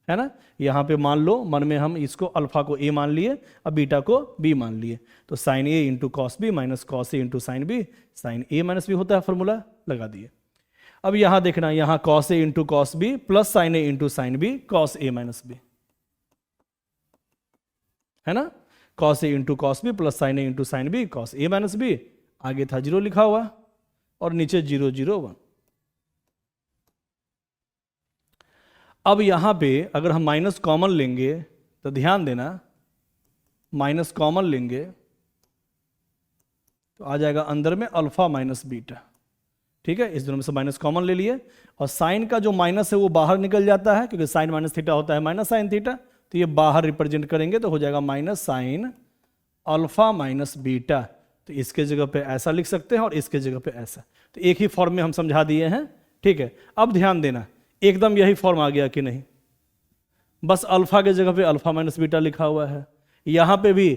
है ना। यहां पे मान लो मन में हम इसको अल्फा को ए मान लिए, अब बीटा को बी मान लिए, तो sine A into cos B minus cos A into sine B, sine A minus B होता है, फॉर्मूला लगा दिए। अब यहां देखना, यहां cos A into cos B plus sine A into sine B cos A minus B, है ना। Cos A into cos B plus sine A into sine B cos A minus B, आगे था जीरो लिखा हुआ और नीचे 0 0 1। अब यहां पे अगर हम माइनस कॉमन लेंगे तो ध्यान देना, माइनस कॉमन लेंगे तो आ जाएगा अंदर में अल्फा माइनस बीटा। ठीक है, इस दोनों में से माइनस कॉमन ले लिए, और साइन का जो माइनस है वो बाहर निकल जाता है क्योंकि साइन माइनस थीटा होता है माइनस साइन थीटा, तो ये बाहर रिप्रेजेंट करेंगे तो हो जाएगा minus sine alpha minus beta, तो इसके जगह पे ऐसा लिख सकते हैं और इसके जगह पे ऐसा, तो एक ही फॉर्म में हम समझा दिए हैं। ठीक है, अब ध्यान देना एकदम यही फॉर्म आ गया कि नहीं, बस अल्फा के जगह पे अल्फा माइनस बीटा लिखा हुआ है, यहां पे भी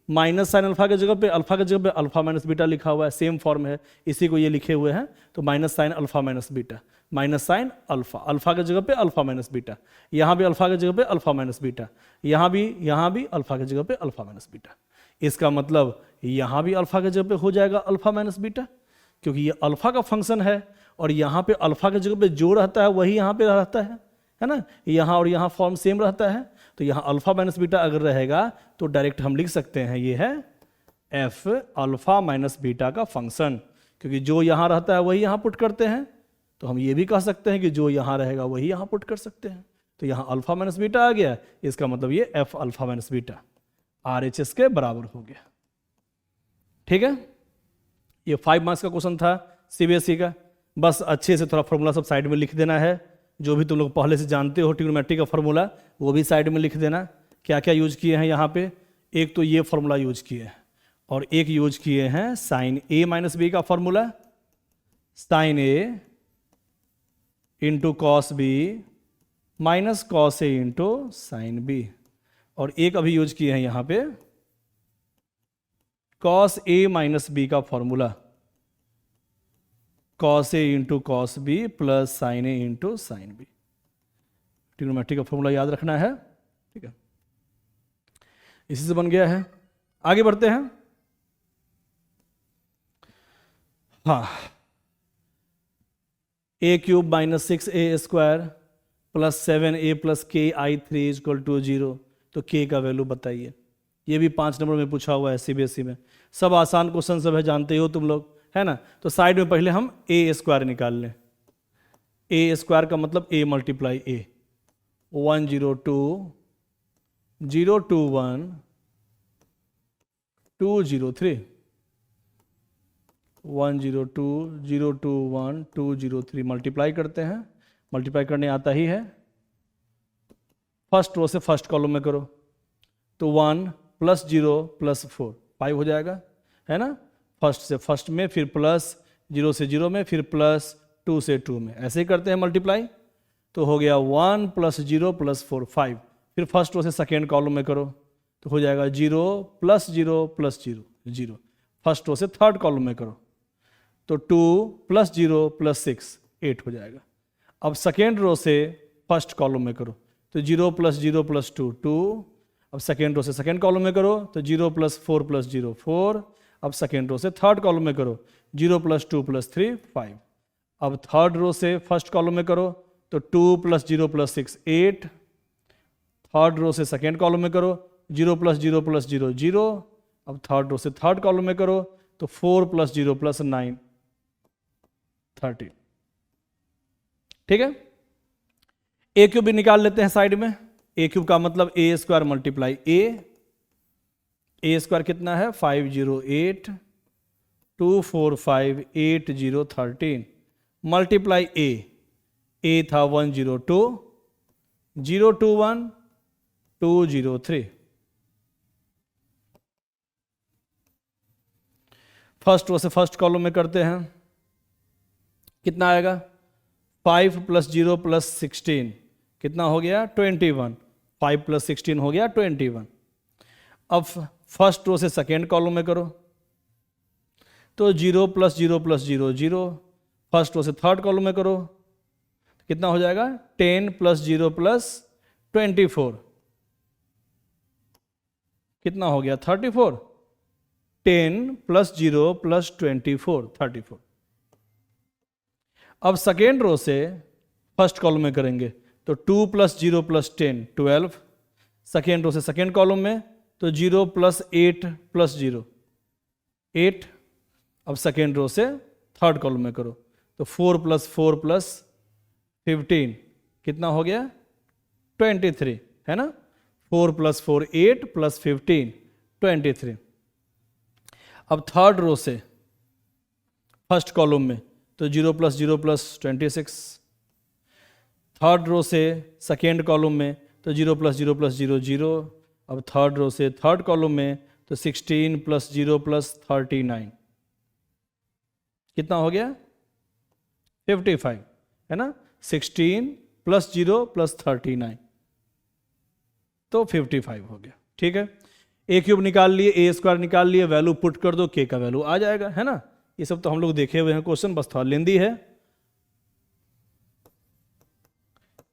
माइनस साइन अल्फा के जगह पे अल्फा के जगह पे अल्फा माइनस बीटा लिखा हुआ है, सेम फॉर्म है, इसी को ये लिखे हुए हैं, तो minus sine alpha minus beta, minus sine alpha, alpha के जगह पे अल्फा माइनस बीटा, यहां भी अल्फा के जगह पे अल्फा माइनस बीटा, यहां भी अल्फा के जगह पे अल्फा माइनस बीटा। इसका मतलब यहां भी अल्फा के जगह पे हो जाएगा अल्फा माइनस बीटा, क्योंकि ये अल्फा का फंक्शन है, और यहां पे अल्फा के जगह पे जो रहता है वही यहां पे रहता है ना, यहां और यहां फॉर्म सेम रहता है, तो यहां अल्फा माइनस बीटा अगर रहेगा तो डायरेक्ट हम लिख सकते हैं ये है एफ अल्फा माइनस बीटा का फंक्शन, क्योंकि जो यहां रहता है वही यहां पुट करते हैं, तो हम ये भी कह सकते हैं कि जो यहां रहेगा वही यहां पुट कर सकते हैं, तो यहां अल्फा माइनस बीटा आ गया, इसका मतलब ये F alpha minus beta RHS के बराबर हो गया। ठीक है, ये 5 मार्क्स का क्वेश्चन था सीबीएसई का। बस अच्छे से थोड़ा फॉर्मूला सब साइड में लिख देना है, जो भी तुम लोग पहले से जानते हो ट्रिग्नोमेट्री का फॉर्मूला वो भी साइड में लिख देना। क्या क्या यूज किए हैं यहाँ पे, एक तो ये फॉर्मूला यूज किए हैं और एक यूज किए हैं साइन ए माइनस बी का formula, sine A into cos B minus cos A into sine B, और एक अभी यूज किए हैं यहाँ पे कॉस ए माइनस बी का formula, cos A into cos B plus sine A into sine B. Trigonometry का फॉर्मूला याद रखना है, ठीक है। इसी से बन गया है। आगे बढ़ते हैं। हाँ, A cube minus 6a square plus 7a plus के आई 3 इक्वल टू 0, तो के का वैल्यू बताइए। ये भी 5 नंबर में पूछा हुआ है सीबीएसई में। सब आसान क्वेश्चन सब है, जानते हो तुम लोग, है ना। तो साइड में पहले हम ए स्क्वायर निकाल लें। ए स्क्वायर का मतलब ए मल्टीप्लाई ए, 102 021 203, 102 021 203 मल्टीप्लाई करते हैं। मल्टीप्लाई करने आता ही है, फर्स्ट रो से फर्स्ट कॉलम में करो तो 1 प्लस 0 प्लस 4 5 हो जाएगा, है ना। फर्स्ट से फर्स्ट में, फिर प्लस 0 से 0 में, फिर प्लस 2 से 2 में, ऐसे ही करते हैं मल्टीप्लाई। तो हो गया 1 प्लस 0 प्लस 4 5। फिर फर्स्ट रो से सेकेंड कॉलम में करो तो हो जाएगा 0 प्लस 0 प्लस 0 0। फर्स्ट रो से थर्ड कॉलम में करो तो 2 प्लस 0 प्लस 6 8 हो जाएगा। अब सेकेंड रो से फर्स्ट कॉलम में करो तो 0 प्लस 0 प्लस 2 2। अब सेकेंड रो से सेकेंड कॉलम में करो तो 0 प्लस 4 प्लस 0 4। अब सेकेंड रो से थर्ड कॉलम में करो 0 प्लस 2 प्लस 3 5। अब थर्ड रो से फर्स्ट कॉलम में करो तो 2 प्लस 0 प्लस 6 8। थर्ड रो से सेकेंड कॉलम में करो 0 प्लस 0 प्लस 0 0। अब थर्ड रो से थर्ड कॉलम में करो तो 4 प्लस 0 प्लस 9 13। ठीक है। ए क्यूब भी निकाल लेते हैं साइड में। ए क्यूब का मतलब ए स्क्वायर मल्टीप्लाई ए स्क्वायर कितना है 508 245 80 13 मल्टीप्लाई ए था 102 021 203। फर्स्ट रो से फर्स्ट कॉलम में करते हैं, कितना आएगा 5 प्लस 0 प्लस 16 कितना हो गया 21। 5 प्लस 16 हो गया 21। अब फर्स्ट रो से सेकेंड कॉलम में करो तो 0 प्लस 0 प्लस 0 0। फर्स्ट रो से थर्ड कॉलम में करो कितना हो जाएगा 10 प्लस 0 प्लस 24 कितना हो गया 34। 10 प्लस 0 प्लस 24 34। अब सेकेंड रो से फर्स्ट कॉलम में करेंगे तो 2 प्लस 0 प्लस 10 12। सेकेंड रो से सेकेंड कॉलम में तो 0 प्लस 8 प्लस 0 8। अब सेकेंड रो से थर्ड कॉलम में करो तो 4 प्लस 4 प्लस 15 कितना हो गया 23, है ना। 4 प्लस 4 8 प्लस 15 23। अब थर्ड रो से फर्स्ट कॉलम में तो 0 प्लस 0 प्लस 26। थर्ड रो से सेकेंड कॉलम में तो 0 प्लस 0 प्लस 0 0। अब थर्ड रो से थर्ड कॉलम में तो 16 प्लस 0 प्लस 39 कितना हो गया 55, है ना। 16 प्लस 0 प्लस 39 तो 55 हो गया। ठीक है। ए क्यूब निकाल लिए, ए स्क्वायर निकाल लिए, वैल्यू पुट कर दो, के का वैल्यू आ जाएगा, है ना। ये सब तो हम लोग देखे हुए हैं क्वेश्चन, बस थोड़ा लेंदी है।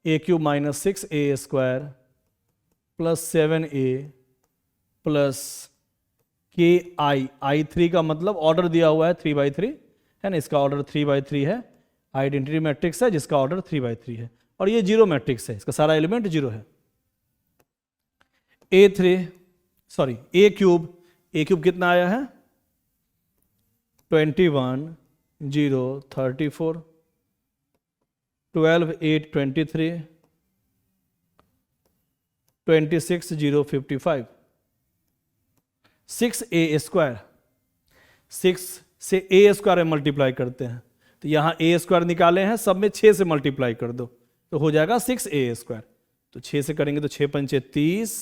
A cube minus 6a square plus 7a plus के आई 3 का मतलब ऑर्डर दिया हुआ है 3/3, है ना। इसका ऑर्डर 3/3 है। आइडेंटिटी मैट्रिक्स है जिसका ऑर्डर 3/3 है, और ये जीरो मैट्रिक्स है, इसका सारा एलिमेंट जीरो है। ए क्यूब कितना आया है 21 0 34 12 8 23 26 0 55। 6a स्क्वायर से ए स्क्वायर में मल्टीप्लाई करते हैं, तो यहाँ ए स्क्वायर निकाले हैं, सब में 6 से मल्टीप्लाई कर दो तो हो जाएगा 6a स्क्वायर। तो 6 से करेंगे तो 6 पंचे 30,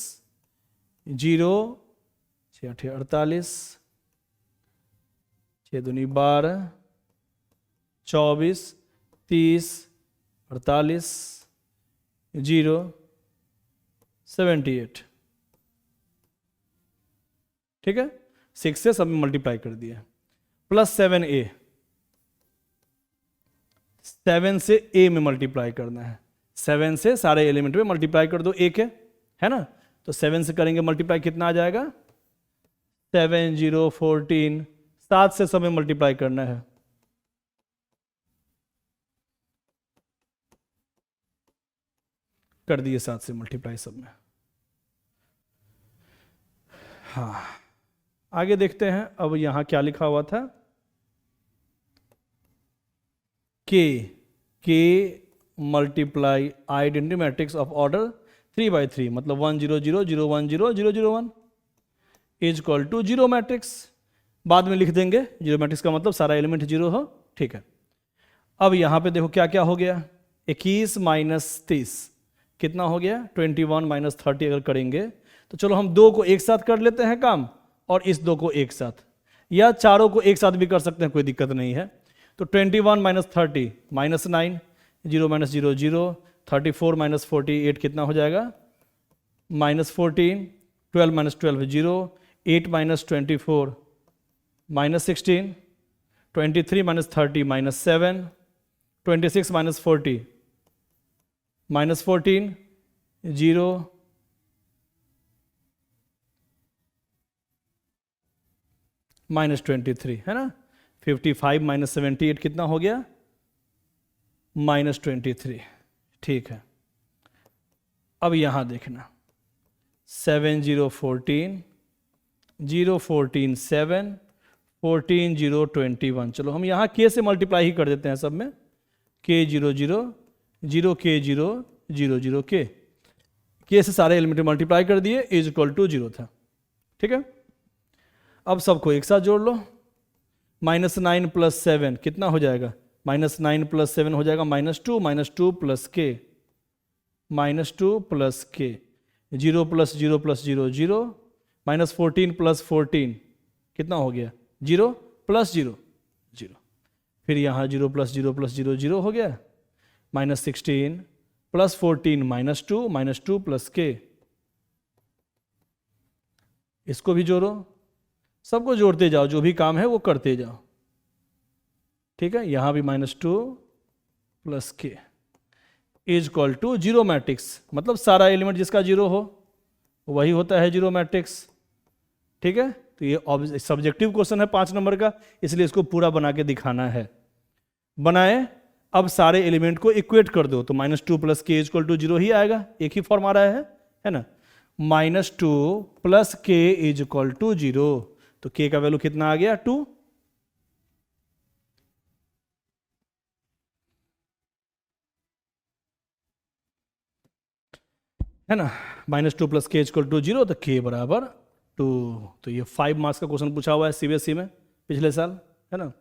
0 6 8 48, 6 दूनी 12, 24, 30, 48, 0 78। ठीक है, 6 से सब में मल्टीप्लाई कर दिया, प्लस 7a, 7 से a में मल्टीप्लाई करना है, 7 से सारे एलिमेंट में मल्टीप्लाई कर दो, एक है ना, तो 7 से करेंगे मल्टीप्लाई कितना आ जाएगा 7 0 14, 7 से सब में मल्टीप्लाई करना है, कर दिए 7 से मल्टीप्लाई सब में। हाँ, आगे देखते हैं। अब यहां क्या लिखा हुआ था, के multiply identity matrix of order 3 by 3, मतलब 1 0 0 0 1 0 0 0 1 is equal to zero matrix. बाद में लिख देंगे जीरो मैट्रिक्स का मतलब सारा एलिमेंट जीरो हो। ठीक है, अब यहां पे देखो क्या क्या हो गया, 21 माइनस 30 कितना हो गया 21 माइनस 30। अगर करेंगे तो चलो हम दो को एक साथ कर लेते हैं काम, और इस दो को एक साथ, या चारों को एक साथ भी कर सकते हैं, कोई दिक्कत नहीं है। तो 21 माइनस 30 माइनस 9, 0 माइनस 0 0, 34 माइनस 48 कितना हो जाएगा minus 14, 12 minus 12 0, 8 minus 24 minus 16, 23 minus 30 minus 7, 26 minus 40 minus 14, 0, minus 23 है ना। 55 माइनस 78 कितना हो गया माइनस 23। ठीक है, अब यहां देखना 7 0 14, 0 14 7, 14 0 21। चलो हम यहां के से मल्टीप्लाई ही कर देते हैं सब में, के 0 0 0 के 0 0 0 के से सारे एलिमेंट मल्टीप्लाई कर दिए, इज इक्वल टू 0 था। ठीक है, अब सबको एक साथ जोड़ लो, माइनस 9 प्लस 7 कितना हो जाएगा माइनस 9 प्लस 7 हो जाएगा माइनस 2 प्लस के, माइनस 2 प्लस के, 0 प्लस 0 प्लस 0 0, माइनस 14 प्लस 14 कितना हो गया 0 प्लस 0 0, फिर यहाँ 0 प्लस 0 प्लस 0 0 हो गया, माइनस 16 प्लस 14 माइनस 2 प्लस के, इसको भी जोड़ो, सबको जोड़ते जाओ, जो भी काम है वो करते जाओ। ठीक है, यहां भी -2 plus k is equal to zero matrix, मतलब सारा एलिमेंट जिसका जीरो हो वही होता है जीरो मैट्रिक्स। ठीक है, तो ये सब्जेक्टिव क्वेश्चन है 5 नंबर का, इसलिए इसको पूरा बना के दिखाना है। बनाए, अब सारे एलिमेंट को इक्वेट कर दो, तो -2 plus k is equal to 0 ही आएगा, एक ही फॉर्म आ रहा है ना। -2 plus k is equal to 0, तो k का वैल्यू कितना आ गया 2। है ना, -2 प्लस के इक्वल टू 0, तो k बराबर 2। तो ये 5 मार्क्स का क्वेश्चन पूछा हुआ है सीबीएसई में पिछले साल, है ना।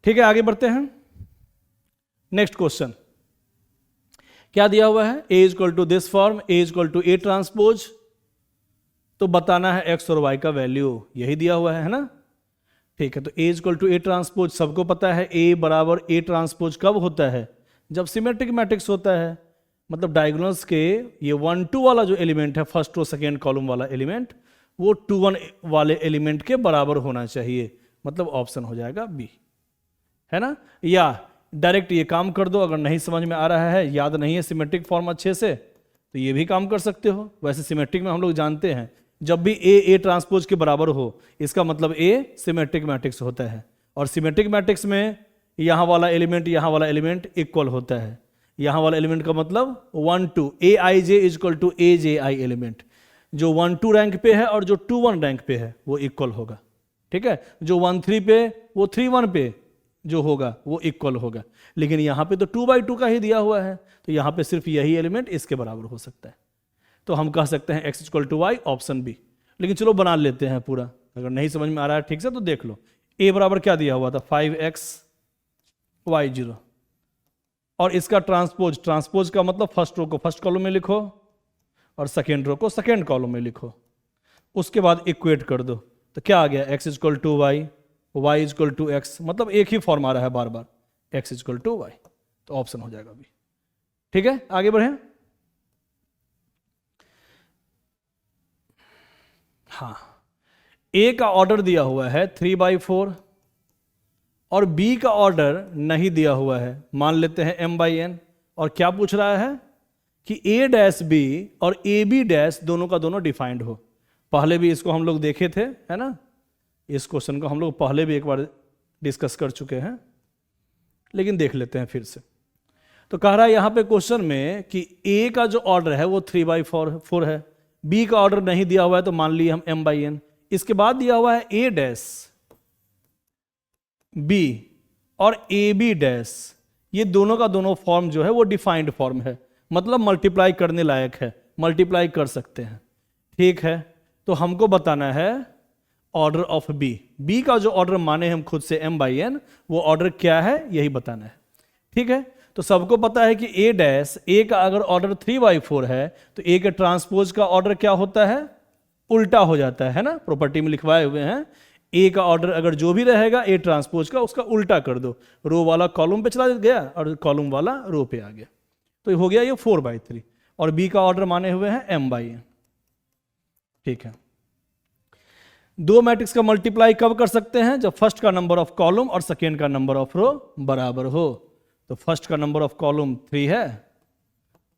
ठीक है, आगे बढ़ते हैं। नेक्स्ट क्वेश्चन क्या दिया हुआ है, a equal to this form, a equal to a transpose, तो बताना है x और y का वैल्यू, यही दिया हुआ है ना। ठीक है, तो a equal to a transpose सबको पता है, a बराबर a ट्रांसपोज कब होता है, जब सिमेट्रिक मैट्रिक्स होता है, मतलब डायगोनल्स के ये 1 2 वाला जो एलिमेंट है, फर्स्ट और सेकेंड कॉलम वाला एलिमेंट, वो 2 1 वाले एलिमेंट के बराबर होना चाहिए, मतलब ऑप्शन हो जाएगा बी, है ना। या डायरेक्ट ये काम कर दो, अगर नहीं समझ में आ रहा है, याद नहीं है सिमेट्रिक फॉर्म अच्छे से, तो ये भी काम कर सकते हो। वैसे सिमेट्रिक में हम लोग जानते हैं जब भी ए ट्रांसपोज के बराबर हो, इसका मतलब ए सिमेट्रिक मैट्रिक्स होता है, और सिमेट्रिक मैट्रिक्स में यहाँ वाला एलिमेंट इक्वल होता है। यहाँ वाला एलिमेंट का मतलब 1 2 A I J is equal to A J I element, जो 1 2 रैंक पे है और जो 2 1 रैंक पे है वो इक्वल होगा। ठीक है, जो 1 3 पे वो 3 1 पे जो होगा वो इक्वल होगा, लेकिन यहाँ पे तो 2 by 2 का ही दिया हुआ है, तो यहाँ पे सिर्फ यही एलिमेंट इसके बराबर हो सकता है। तो हम कह सकते हैं x equal to y, option B. लेकिन चलो बना लेते हैं पूरा, अगर नहीं समझ में आ रहा है ठीक से तो देख लो। ए बराबर क्या दिया हुआ था 5x y 0, और इसका ट्रांसपोज, ट्रांसपोज का मतलब फर्स्ट रो को फर्स्ट कॉलम में लिखो और सेकेंड रो को सेकेंड कॉलम में लिखो, उसके बाद इक्वेट कर दो। तो क्या आ गया x equal to y, y equal to x, मतलब एक ही फॉर्म आ रहा है बार बार, x इक्वल टू वाई, तो ऑप्शन हो जाएगा अभी। ठीक है, आगे बढ़े। हाँ, ए का ऑर्डर दिया हुआ है 3/4 और बी का ऑर्डर नहीं दिया हुआ है, मान लेते हैं m/n, और क्या पूछ रहा है कि a डैश बी और ए बी डैश दोनों का दोनों डिफाइंड हो। पहले भी इसको हम लोग देखे थे, है ना, इस क्वेश्चन को हम लोग पहले भी एक बार डिस्कस कर चुके हैं, लेकिन देख लेते हैं फिर से। तो कह रहा है यहां पे क्वेश्चन में कि a का जो ऑर्डर है वो 3/4 है, b का ऑर्डर नहीं दिया हुआ है तो मान लिए हम m/n, इसके बाद दिया हुआ है a डैश b और ए बी डैश, ये दोनों का दोनों फॉर्म जो है वो डिफाइंड फॉर्म है, मतलब मल्टीप्लाई करने लायक है, मल्टीप्लाई कर सकते हैं। ठीक है, तो हमको बताना है ऑर्डर ऑफ बी, बी का जो ऑर्डर माने हम खुद से m/n, वो ऑर्डर क्या है यही बताना है। ठीक है, तो सबको पता है कि a डैश, a का अगर ऑर्डर 3/4 है तो a के ट्रांसपोज का ऑर्डर क्या होता है, उल्टा हो जाता है ना, प्रॉपर्टी में लिखवाए हुए हैं, a का ऑर्डर अगर जो भी रहेगा a ट्रांसपोज का उसका उल्टा कर दो, रो वाला कॉलम पे चला गया और कॉलम वाला रो पे आ गया, तो हो गया ये 4/3, और b का ऑर्डर माने हुए हैं m/n। ठीक है, दो मैट्रिक्स का मल्टीप्लाई कब कर सकते हैं, जब फर्स्ट का नंबर ऑफ कॉलम और सेकेंड का नंबर ऑफ रो बराबर हो। तो फर्स्ट का नंबर ऑफ कॉलम 3 है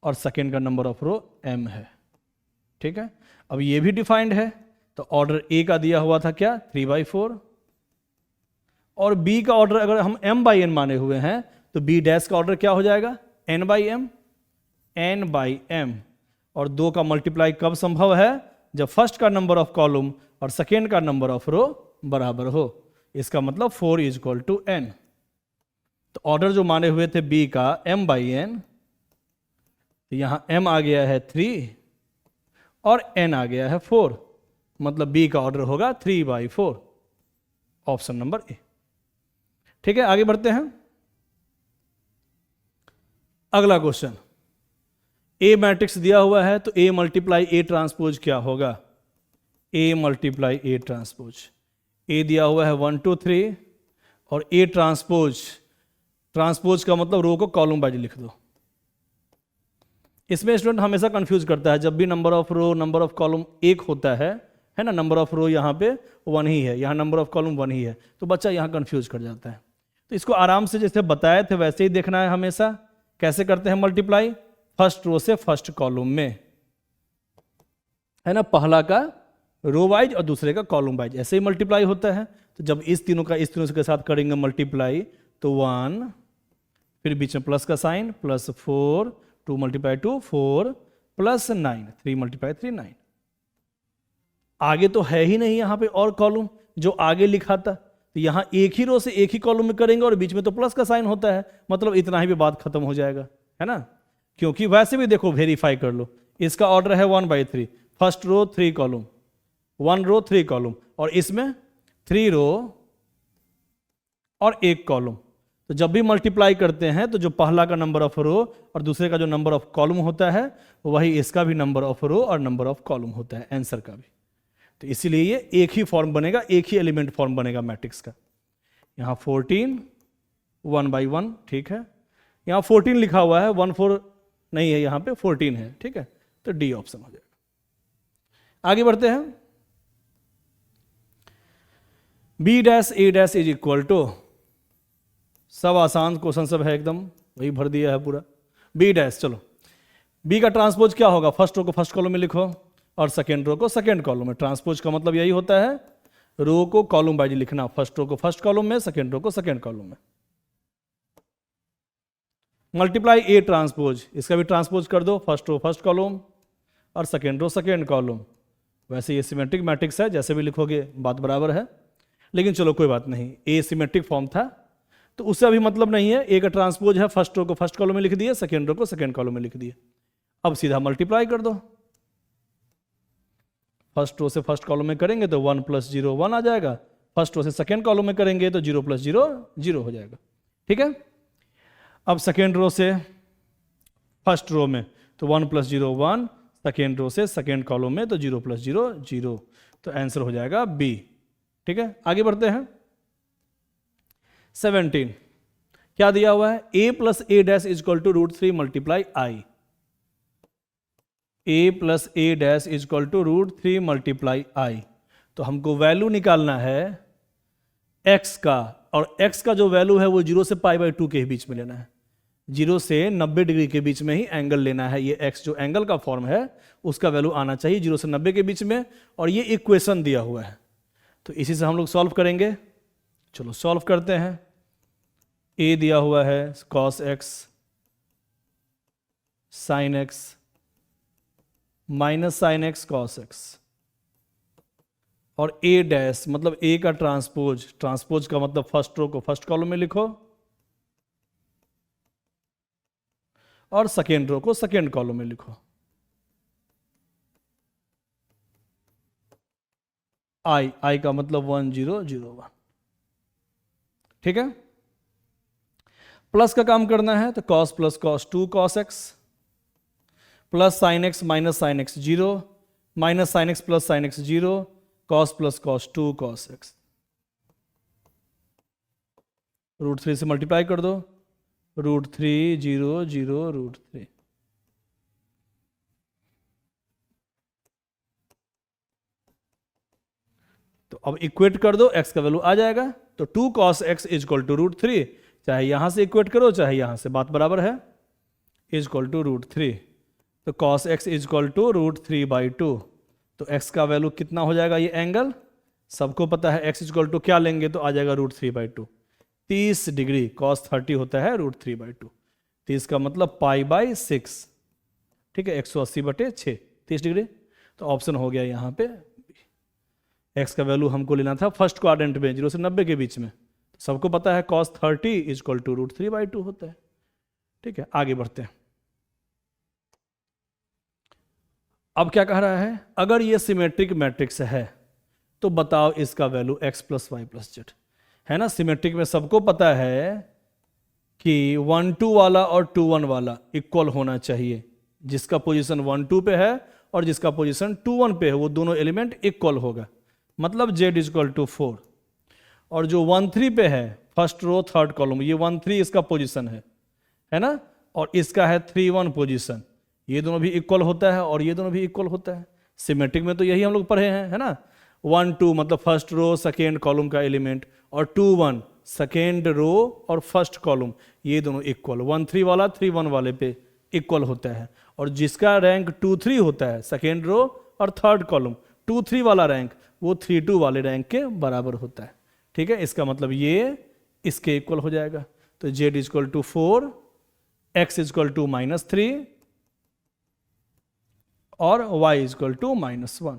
और सेकेंड का नंबर ऑफ रो m है। ठीक है, अब ये भी डिफाइंड है, तो ऑर्डर a का दिया हुआ था क्या 3/4, और b का ऑर्डर अगर हम m/n माने हुए हैं तो b डैश का ऑर्डर क्या हो जाएगा n/m, n/m, और दो का मल्टीप्लाई कब संभव है, जब फर्स्ट का नंबर ऑफ कॉलम और सेकेंड का नंबर ऑफ रो बराबर हो। इसका मतलब 4 इक्वल टू n, तो ऑर्डर जो माने हुए थे b का m/n, तो यहां m आ गया है 3 और n आ गया है 4, मतलब b का ऑर्डर होगा 3/4, ऑप्शन नंबर ए। ठीक है, आगे बढ़ते हैं। अगला क्वेश्चन, a मैट्रिक्स दिया हुआ है तो a मल्टीप्लाई a ट्रांसपोज क्या होगा, a multiply a transpose, a दिया हुआ है 1 2 3 और a ट्रांसपोज, ट्रांसपोज का मतलब रो को कॉलम वाइज लिख दो। इसमें स्टूडेंट हमेशा कंफ्यूज करता है, जब भी number of row number of column एक होता है ना, नंबर ऑफ रो यहाँ पे 1 ही है, यहाँ नंबर ऑफ कॉलम 1 ही है, तो बच्चा यहाँ कंफ्यूज कर जाता है। तो इसको आराम से जैसे बताए थे वैसे ही देखना है हमेशा। कैसे करते हैं मल्टीप्लाई, फर्स्ट रो से फर्स्ट कॉलम में, है ना, पहला का रो वाइज और दूसरे का कॉलम वाइज, ऐसे ही मल्टीप्लाई होता है। तो जब इस तीनों का इस तीनों के साथ करेंगे मल्टीप्लाई, तो 1, फिर बीच में प्लस का साइन, +4, 2 × 2 4 +9, 3 × 3 9। आगे तो है ही नहीं यहाँ पे और कॉलम जो आगे लिखा था, तो यहाँ एक ही रो से एक ही कॉलम में करेंगे और बीच में तो प्लस का साइन होता है, मतलब इतना ही भी बात खत्म हो जाएगा, है ना। क्योंकि वैसे भी देखो वेरीफाई कर लो, इसका ऑर्डर है 1/3, फर्स्ट रो 3 कॉलम, 1 रो 3 कॉलम, और इसमें 3 रो और 1 कॉलम। तो जब भी मल्टीप्लाई करते हैं तो जो पहला का नंबर ऑफ रो और दूसरे का जो नंबर ऑफ कॉलम होता है वही इसका भी नंबर ऑफ रो और नंबर ऑफ कॉलम होता है, आंसर का भी। तो इसीलिए ये एक ही फॉर्म बनेगा, एक ही एलिमेंट फॉर्म बनेगा मैट्रिक्स का। यहाँ 14 1/1, ठीक है, यहाँ 14 लिखा हुआ है, 1 4 नहीं है, यहाँ पे 14 है, ठीक है, तो डी ऑप्शन हो जाएगा। आगे बढ़ते हैं। b dash a dash is equal to, सब आसान क्वेश्चन सब है एकदम, वही भर दिया है पूरा। b डैश, चलो b का ट्रांसपोज क्या होगा, फर्स्ट रो को फर्स्ट कॉलम में लिखो और सेकेंड रो को सेकेंड कॉलम में। ट्रांसपोज का मतलब यही होता है रो को कॉलम वाइज लिखना, फर्स्ट रो को फर्स्ट कॉलम में, सेकेंड रो को सेकेंड कॉलम में। मल्टीप्लाई a ट्रांसपोज, इसका भी ट्रांसपोज कर दो, फर्स्ट रो फर्स्ट कॉलम और सेकेंड रो सेकेंड कॉलम। वैसे ये सिमेट्रिक मैट्रिक्स है, जैसे भी लिखोगे बात बराबर है, लेकिन चलो कोई बात नहीं, ए सिमेट्रिक फॉर्म था तो उससे अभी मतलब नहीं है। ए का ट्रांसपोज है, फर्स्ट रो को फर्स्ट कॉलम में लिख दिए, सेकेंड रो को सेकेंड कॉलम में लिख दिए। अब सीधा मल्टीप्लाई कर दो, फर्स्ट रो से फर्स्ट कॉलम में करेंगे तो 1 + 0 1 आ जाएगा, फर्स्ट रो से सेकेंड कॉलम में करेंगे तो 0 + 0 0 हो जाएगा। ठीक है, अब सेकेंड रो से फर्स्ट रो में तो 1 + 0 1, सेकेंड रो से सेकेंड कॉलम में तो 0 + 0 0, तो आंसर हो जाएगा बी। ठीक है, आगे बढ़ते हैं। 17 क्या दिया हुआ है, a + a dash is equal to √3 × i। a + a dash is equal to √3 × i। तो हमको वैल्यू निकालना है x का, और x का जो वैल्यू है वो 0 से π/2 के बीच में लेना है। 0 से 90 डिग्री के बीच में ही एंगल लेना है। ये x जो एंगल का फॉर्म है उसका वैल्यू आना चाहिए 0 से 90 के बीच में, और ये इक्वेशन दिया हुआ है, तो इसी से हम लोग सॉल्व करेंगे। चलो सॉल्व करते हैं। a दिया हुआ है cos x sin x minus sin x cos x, और a डैश मतलब a का ट्रांसपोज का मतलब फर्स्ट रो को फर्स्ट कॉलम में लिखो और सेकेंड रो को सेकेंड कॉलम में लिखो। i का मतलब 1 0 0 1। ठीक है, प्लस का काम करना है तो cos + cos 2 cos x plus sin x minus sin x 0 minus sin x plus sin x 0 cos + cos 2 cos x। √3 से मल्टीप्लाई कर दो, √3 0 0 √3। तो अब इक्वेट कर दो, x का वैल्यू आ जाएगा, तो 2 cos x is equal to √3। चाहे यहां से इक्वेट करो चाहे यहां से, बात बराबर है, इज इक्वल टू √3। तो cos x is equal to √3/2। तो x का वैल्यू कितना हो जाएगा, ये एंगल सबको पता है, x इज इक्वल टू क्या लेंगे तो आ जाएगा √3/2। 30 डिग्री, cos 30 होता है √3/2, 30 का मतलब π/6। ठीक है, 180/6 30 डिग्री। तो ऑप्शन हो गया यहाँ पे x का वैल्यू हमको लेना था फर्स्ट क्वाड्रेंट में 0 से 90 के बीच में। तो सबको पता है cos 30 इज इक्वल टू √3/2 होता है। ठीक है, आगे बढ़ते हैं। अब क्या कह रहा है, अगर ये सिमेट्रिक मैट्रिक्स है तो बताओ इसका वैल्यू x + y + z है ना। सिमेट्रिक में सबको पता है कि 1 2 वाला और 2 1 वाला इक्वल होना चाहिए। जिसका पोजीशन 1 2 पे है और जिसका पोजीशन 2 1 पे है वो दोनों एलिमेंट इक्वल होगा, मतलब z = 4। और जो 1 3 पे है फर्स्ट रो थर्ड कॉलम, ये 1 3 इसका पोजीशन है ना, और इसका है 3 1 पोजीशन, ये दोनों भी इक्वल होता है और ये दोनों भी इक्वल होता है। सिमेट्रिक में तो यही हम लोग पढ़े हैं, है ना। 1 2 मतलब फर्स्ट रो सेकेंड कॉलम का एलिमेंट, और 2 1 सेकेंड रो और फर्स्ट कॉलम, ये दोनों इक्वल। 1 3 वाला 3 1 वाले पे इक्वल होता है, और जिसका रैंक 2 3 होता है सेकेंड रो और थर्ड कॉलम, 2 3 वाला रैंक वो 3 2 वाले रैंक के बराबर होता है। ठीक है, इसका मतलब ये इसके इक्वल हो जाएगा। तो z = 4, x = -3 और y = -1।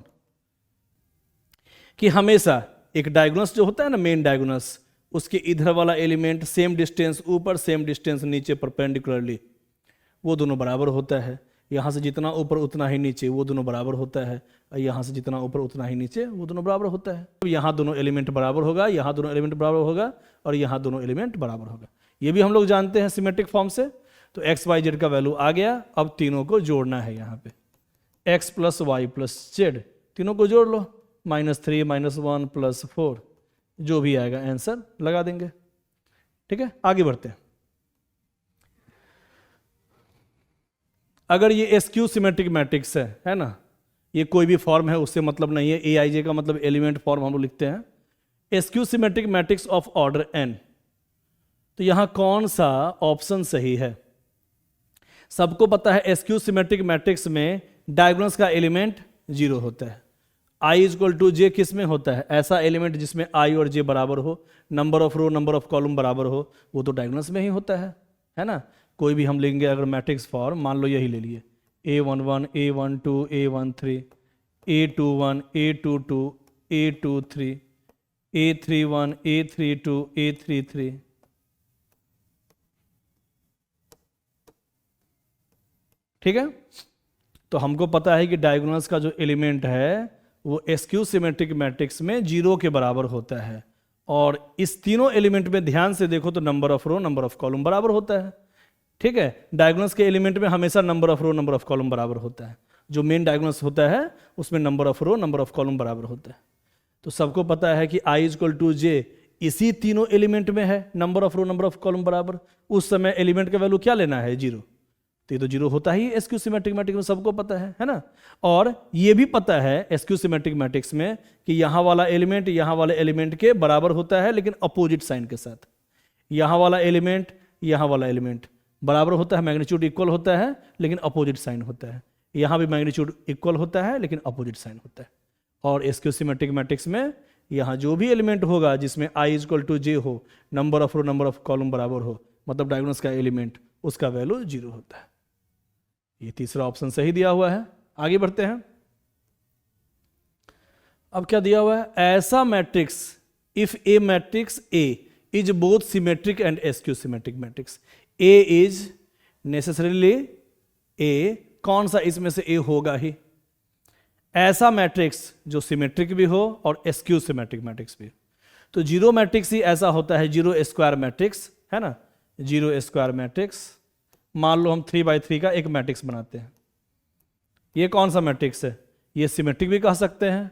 कि हमेशा एक डायगोनस जो होता है ना, मेन डायगोनस, उसके इधर वाला एलिमेंट सेम डिस्टेंस ऊपर सेम डिस्टेंस नीचे परपेंडिकुलरली, वो दोनों बराबर होता है। यहाँ से जितना ऊपर उतना ही नीचे वो दोनों बराबर होता है, और यहाँ से जितना ऊपर उतना ही नीचे वो दोनों बराबर होता है। तो यहाँ दोनों एलिमेंट बराबर होगा, यहाँ दोनों एलिमेंट बराबर होगा, और यहाँ दोनों एलिमेंट बराबर होगा। ये भी हम लोग जानते हैं सिमेट्रिक फॉर्म से। तो x y z का वैल्यू आ गया, अब तीनों को जोड़ना है। यहाँ पे x + y + z तीनों को जोड़ लो, -3 -1 + 4, जो भी आएगा आंसर लगा देंगे। ठीक है, आगे बढ़ते हैं। अगर ये एसक्यू सिमेट्रिक मैट्रिक्स है ना, ये कोई भी फॉर्म है उससे मतलब नहीं है, AIJ का मतलब एलिमेंट फॉर्म हम लोग लिखते हैं। SQ symmetric matrix of order n, तो यहां कौन सा ऑप्शन सही है। सबको पता है एसक्यू सिमेट्रिक मैट्रिक्स में डायगोनल्स का एलिमेंट 0 होता है। I = j किस में होता है, ऐसा एलिमेंट जिसमें I और j बराबर हो, number of row number of column बराबर हो, वो तो डायगोनल्स में ही होता है ना। कोई भी हम लेंगे अगर मैट्रिक्स फॉर्म, मान लो यही ले लिए, A11 A12 A13 A21 A22 A23 A31 A32 A33, ठीक है। तो हमको पता है कि डायगोनल्स का जो एलिमेंट है वो एसक्यू सिमेट्रिक मैट्रिक्स में 0 के बराबर होता है। और इस तीनों एलिमेंट में ध्यान से देखो तो number of row number of column बराबर होता है। ठीक है, डायगोनल्स के एलिमेंट में हमेशा number of row number of column बराबर होता है। जो मेन डायगोनल्स होता है उसमें number of row number of column बराबर होता है। तो सबको पता है कि i इक्वल टू जे इसी तीनों एलिमेंट में है, number of row number of column बराबर। उस समय एलिमेंट का वैल्यू क्या लेना है? 0। तो ये तो 0 होता ही एसक्यू सिमेट्रिक मैट्रिक्स में, सबको पता है ना। और ये भी पता है एसक्यू सिमेट्रिक मैट्रिक्स में कि यहाँ वाला एलिमेंट के बराबर होता है, लेकिन अपोजिट साइन के साथ। यहाँ वाला एलिमेंट बराबर होता है, मैग्नीट्यूड इक्वल होता है, लेकिन अपोजिट साइन होता है। यहाँ भी मैग्नीट्यूड इक्वल होता है, लेकिन अपोजिट साइन होता है। और एसक्यू सिमेट्रिक मैट्रिक्स में यहाँ जो भी एलिमेंट होगा जिसमें i इक्वल टू जे हो, number of row number of column बराबर हो, मतलब डायगोनल्स का एलिमेंट, उसका वैल्यू 0 होता है। ये तीसरा ऑप्शन सही दिया हुआ है। आगे बढ़ते हैं। अब क्या दिया हुआ है? ऐसा matrix, if A matrix A is both symmetric and skew symmetric matrix, A is necessarily A, कौन सा इसमें से ए होगा ही? ऐसा मैट्रिक्स जो सिमेट्रिक भी हो और एसक्यू सिमेट्रिक मैट्रिक्स भी। तो 0 मैट्रिक्स ही ऐसा होता है, 0 स्क्वायर मैट्रिक्स है ना, 0 स्क्वायर मैट्रिक्स। मान लो हम 3x3 का एक मैट्रिक्स बनाते हैं। ये कौन सा मैट्रिक्स है? ये सिमेट्रिक भी कह सकते हैं,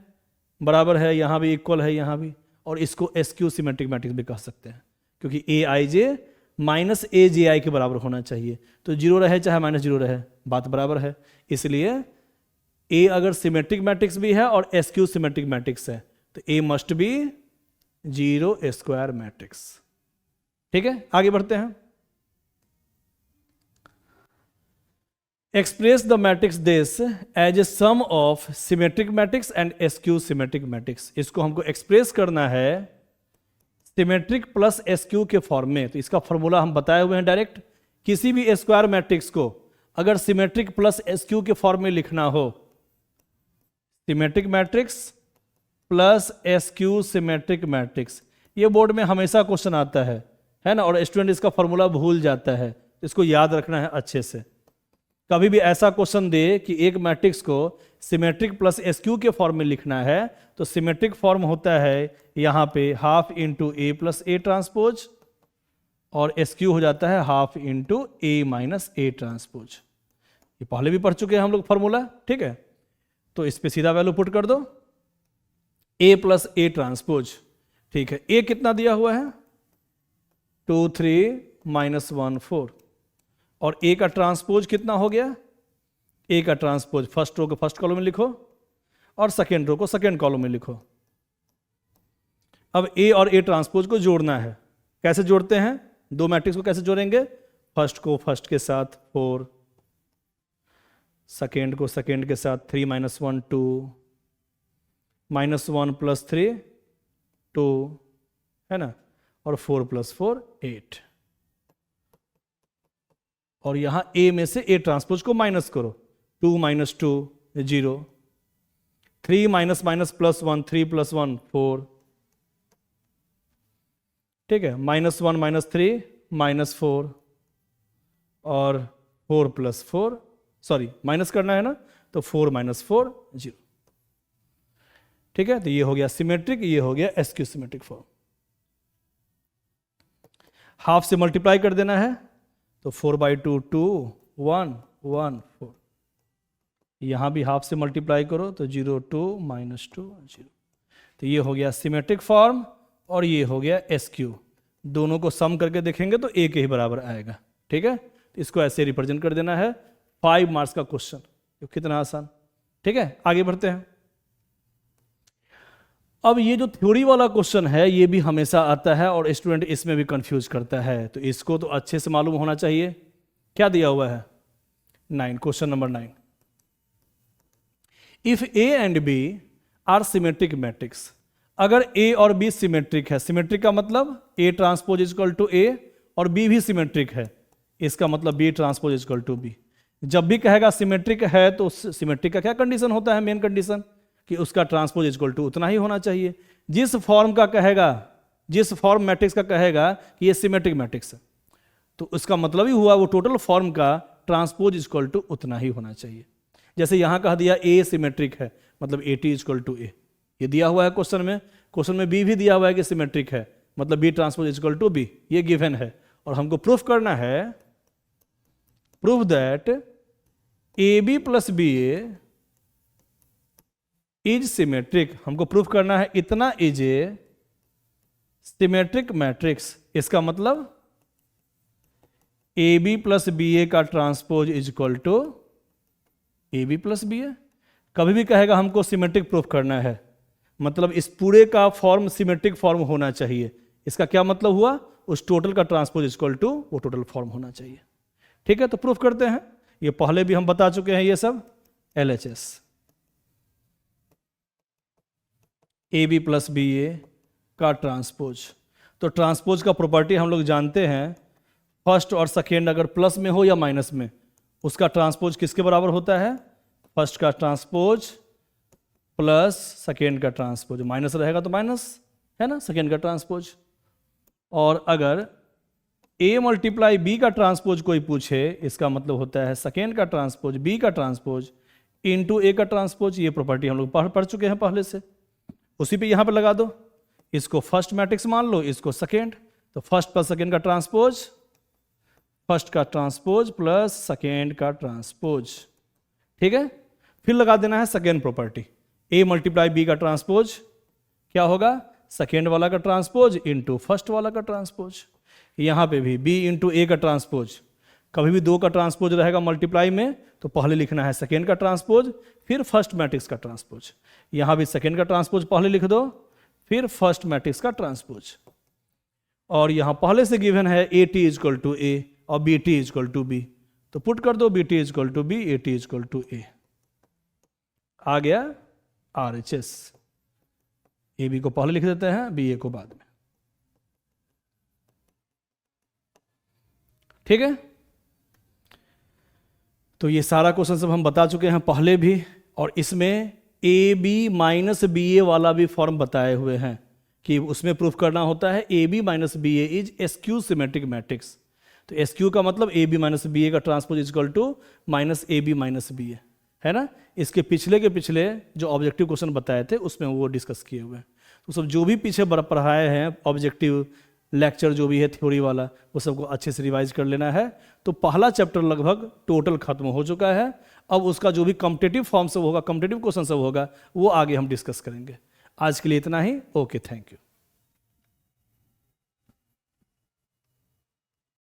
बराबर है, यहाँ भी इक्वल है, यहाँ भी। और इसको एसक्यू सिमेट्रिक मैट्रिक्स भी कह सकते हैं, क्योंकि ए I J minus A J आई के बराबर होना चाहिए। तो 0 रहे चाहे -0 रहे, बात बराबर है। इसलिए ए अगर सिमेट्रिक मैट्रिक्स भी है और एसक्यू सिमेट्रिक मैट्रिक्स है तो A must be 0 square matrix. ठीक है, आगे बढ़ते हैं। Express the matrix this as a sum of symmetric matrix and skew symmetric matrix. इसको हमको एक्सप्रेस करना है सिमेट्रिक प्लस एसक्यू के फॉर्म में। तो इसका फॉर्मूला हम बताए हुए हैं डायरेक्ट। किसी भी स्क्वायर मैट्रिक्स को अगर सिमेट्रिक प्लस एसक्यू के फॉर्म में लिखना हो, symmetric matrix plus SQ symmetric matrix, ये बोर्ड में हमेशा क्वेश्चन आता है ना। और स्टूडेंट इसका फॉर्मूला भूल जाता है, इसको याद रखना है अच्छे से। कभी भी ऐसा क्वेश्चन दे कि एक मैट्रिक्स को सिमेट्रिक प्लस एसक्यू के फॉर्म में लिखना है, तो सिमेट्रिक फॉर्म होता है यहाँ पे half into A plus A transpose, और एसक्यू हो जाता है half into A minus A transpose. ये पहले भी पढ़ चुके हैं हम लोग फॉर्मूला, ठीक है। तो इस पे सीधा वैल्यू पुट कर दो, ए प्लस ए ट्रांसपोज, ठीक है। ए कितना दिया हुआ है? 2 3 -1 4। और ए का ट्रांसपोज कितना हो गया? ए का ट्रांसपोज फर्स्ट रो को फर्स्ट कॉलम में लिखो और सेकेंड रो को सेकेंड कॉलम में लिखो। अब ए और ए ट्रांसपोज को जोड़ना है। कैसे जोड़ते हैं? दो मैट्रिक्स को कैसे जोड़ेंगे? फर्स्ट को फर्स्ट के साथ 4, सेकेंड को सेकेंड के साथ 3 -1 2, -1 + 3 2, है ना, और 4 + 4 8। और यहां ए में से ए ट्रांसपोज को माइनस करो, 2 - 2 0, 3 - +1 3 + 1 4, ठीक है, -1 - 3 -4, और 4 + 4, सॉरी माइनस करना है ना, तो 4 - 4 0। ठीक है, तो ये हो गया सिमेट्रिक, ये हो गया एसक्यू सिमेट्रिक फॉर्म। हाफ से मल्टीप्लाई कर देना है, तो 4/2 2 1 1 4। यहां भी हाफ से मल्टीप्लाई करो तो 0 2 -2 0। तो ये हो गया सिमेट्रिक फॉर्म और ये हो गया एसक्यू। दोनों को सम करके देखेंगे तो ए के ही बराबर आएगा। ठीक है, तो इसको ऐसे रिप्रेजेंट कर देना है। 5 मार्क्स का क्वेश्चन, तो कितना आसान। ठीक है, आगे बढ़ते हैं। अब ये जो थ्योरी वाला क्वेश्चन है ये भी हमेशा आता है और स्टूडेंट इसमें भी कंफ्यूज करता है, तो इसको तो अच्छे से मालूम होना चाहिए। क्या दिया हुआ है? 9, question number 9। If A and B are symmetric matrix, अगर ए और बी सिमेट्रिक है, सिमेट्रिक का मतलब A transpose equal to A, और बी भी सिमेट्रिक है, इसका मतलब B transpose equal to B. जब भी कहेगा सिमेट्रिक है तो सिमेट्रिक का क्या कंडीशन होता है? मेन कंडीशन कि उसका ट्रांसपोज इक्वल टू उतना ही होना चाहिए। जिस फॉर्म का कहेगा, जिस फॉर्म मैट्रिक्स का कहेगा कि ये सिमेट्रिक मैट्रिक्स है, तो उसका मतलब ही हुआ वो टोटल फॉर्म का ट्रांसपोज इक्वल टू उतना ही होना चाहिए। जैसे यहाँ कह दिया ए सिमेट्रिक है, मतलब ए टी इक्वल टू ए, ये दिया हुआ है क्वेश्चन में बी भी दिया हुआ है कि सिमेट्रिक है, मतलब B transpose equal to B, ये गिवन है। और हमको प्रूफ करना है, prove that A B plus B A is symmetric. हमको प्रूफ करना है इतना इज ए सिमेट्रिक मैट्रिक्स। इसका मतलब A B plus B A का transpose is equal to A B plus B A. कभी भी कहेगा हमको सिमेट्रिक प्रूफ करना है, मतलब इस पूरे का फॉर्म सिमेट्रिक फॉर्म होना चाहिए। इसका क्या मतलब हुआ, उस टोटल का ट्रांसपोज इज इक्वल टू वो टोटल फॉर्म होना चाहिए। ठीक है, तो प्रूफ करते हैं। ये पहले भी हम बता चुके हैं, ये सब LHS A B plus B A का ट्रांसपोज। तो ट्रांसपोज का प्रॉपर्टी हम लोग जानते हैं, फर्स्ट और सेकेंड अगर प्लस में हो या माइनस में, उसका ट्रांसपोज किसके बराबर होता है, फर्स्ट का ट्रांसपोज प्लस सेकेंड का ट्रांसपोज। माइनस रहेगा तो माइनस है ना, सेकेंड का ट्रांसपोज। और अगर ए मल्टीप्लाई बी का ट्रांसपोज कोई पूछे, इसका मतलब होता है सेकेंड का ट्रांसपोज बी का ट्रांसपोज इंटू ए का ट्रांसपोज। ये प्रॉपर्टी हम लोग पढ़ चुके हैं पहले से, उसी पे यहां पे लगा दो। इसको फर्स्ट मैट्रिक्स मान लो, इसको सेकेंड, तो फर्स्ट प्लस सेकेंड का ट्रांसपोज, फर्स्ट का ट्रांसपोज प्लस सेकेंड का ट्रांसपोज। ठीक है, फिर लगा देना है second property, A multiply B का ट्रांसपोज क्या होगा, सेकेंड वाला का ट्रांसपोज इंटू फर्स्ट वाला का ट्रांसपोज। यहां पे भी बी इंटू ए का ट्रांसपोज, कभी भी दो का ट्रांसपोज रहेगा मल्टीप्लाई में तो पहले लिखना है सेकेंड का ट्रांसपोज फिर फर्स्ट मैट्रिक्स का ट्रांसपोज। यहां भी सेकेंड का ट्रांसपोज पहले लिख दो फिर फर्स्ट मैट्रिक्स का ट्रांसपोज। और यहां पहले से गिवन है A T is equal to A और B T is equal to B, तो पुट कर दो B T is equal to B, A T is equal to A. आ गया RHS। ए बी को पहले लिख देते हैं, बी ए को बाद में। ठीक है, तो ये सारा क्वेश्चन सब हम बता चुके हैं पहले भी, और इसमें ए बी माइनस बी ए वाला भी फॉर्म बताए हुए हैं कि उसमें प्रूफ करना होता है A B minus B A is skew symmetric matrix. तो एसक्यू का मतलब A B minus B A का transpose is equal to minus A B minus B A, है ना। इसके पिछले के पिछले जो ऑब्जेक्टिव क्वेश्चन बताए थे उसमें वो डिस्कस किए हुए हैं। तो सब जो भी पीछे पढ़ाए हैं ऑब्जेक्टिव लेक्चर जो भी है थ्योरी वाला, वो सबको अच्छे से रिवाइज कर लेना है। तो पहला चैप्टर लगभग टोटल खत्म हो चुका है। अब उसका जो भी कॉम्पिटिटिव फॉर्म सब होगा, कॉम्पिटिटिव क्वेश्चन सब होगा, वो आगे हम डिस्कस करेंगे। आज के लिए इतना ही। Okay, thank you.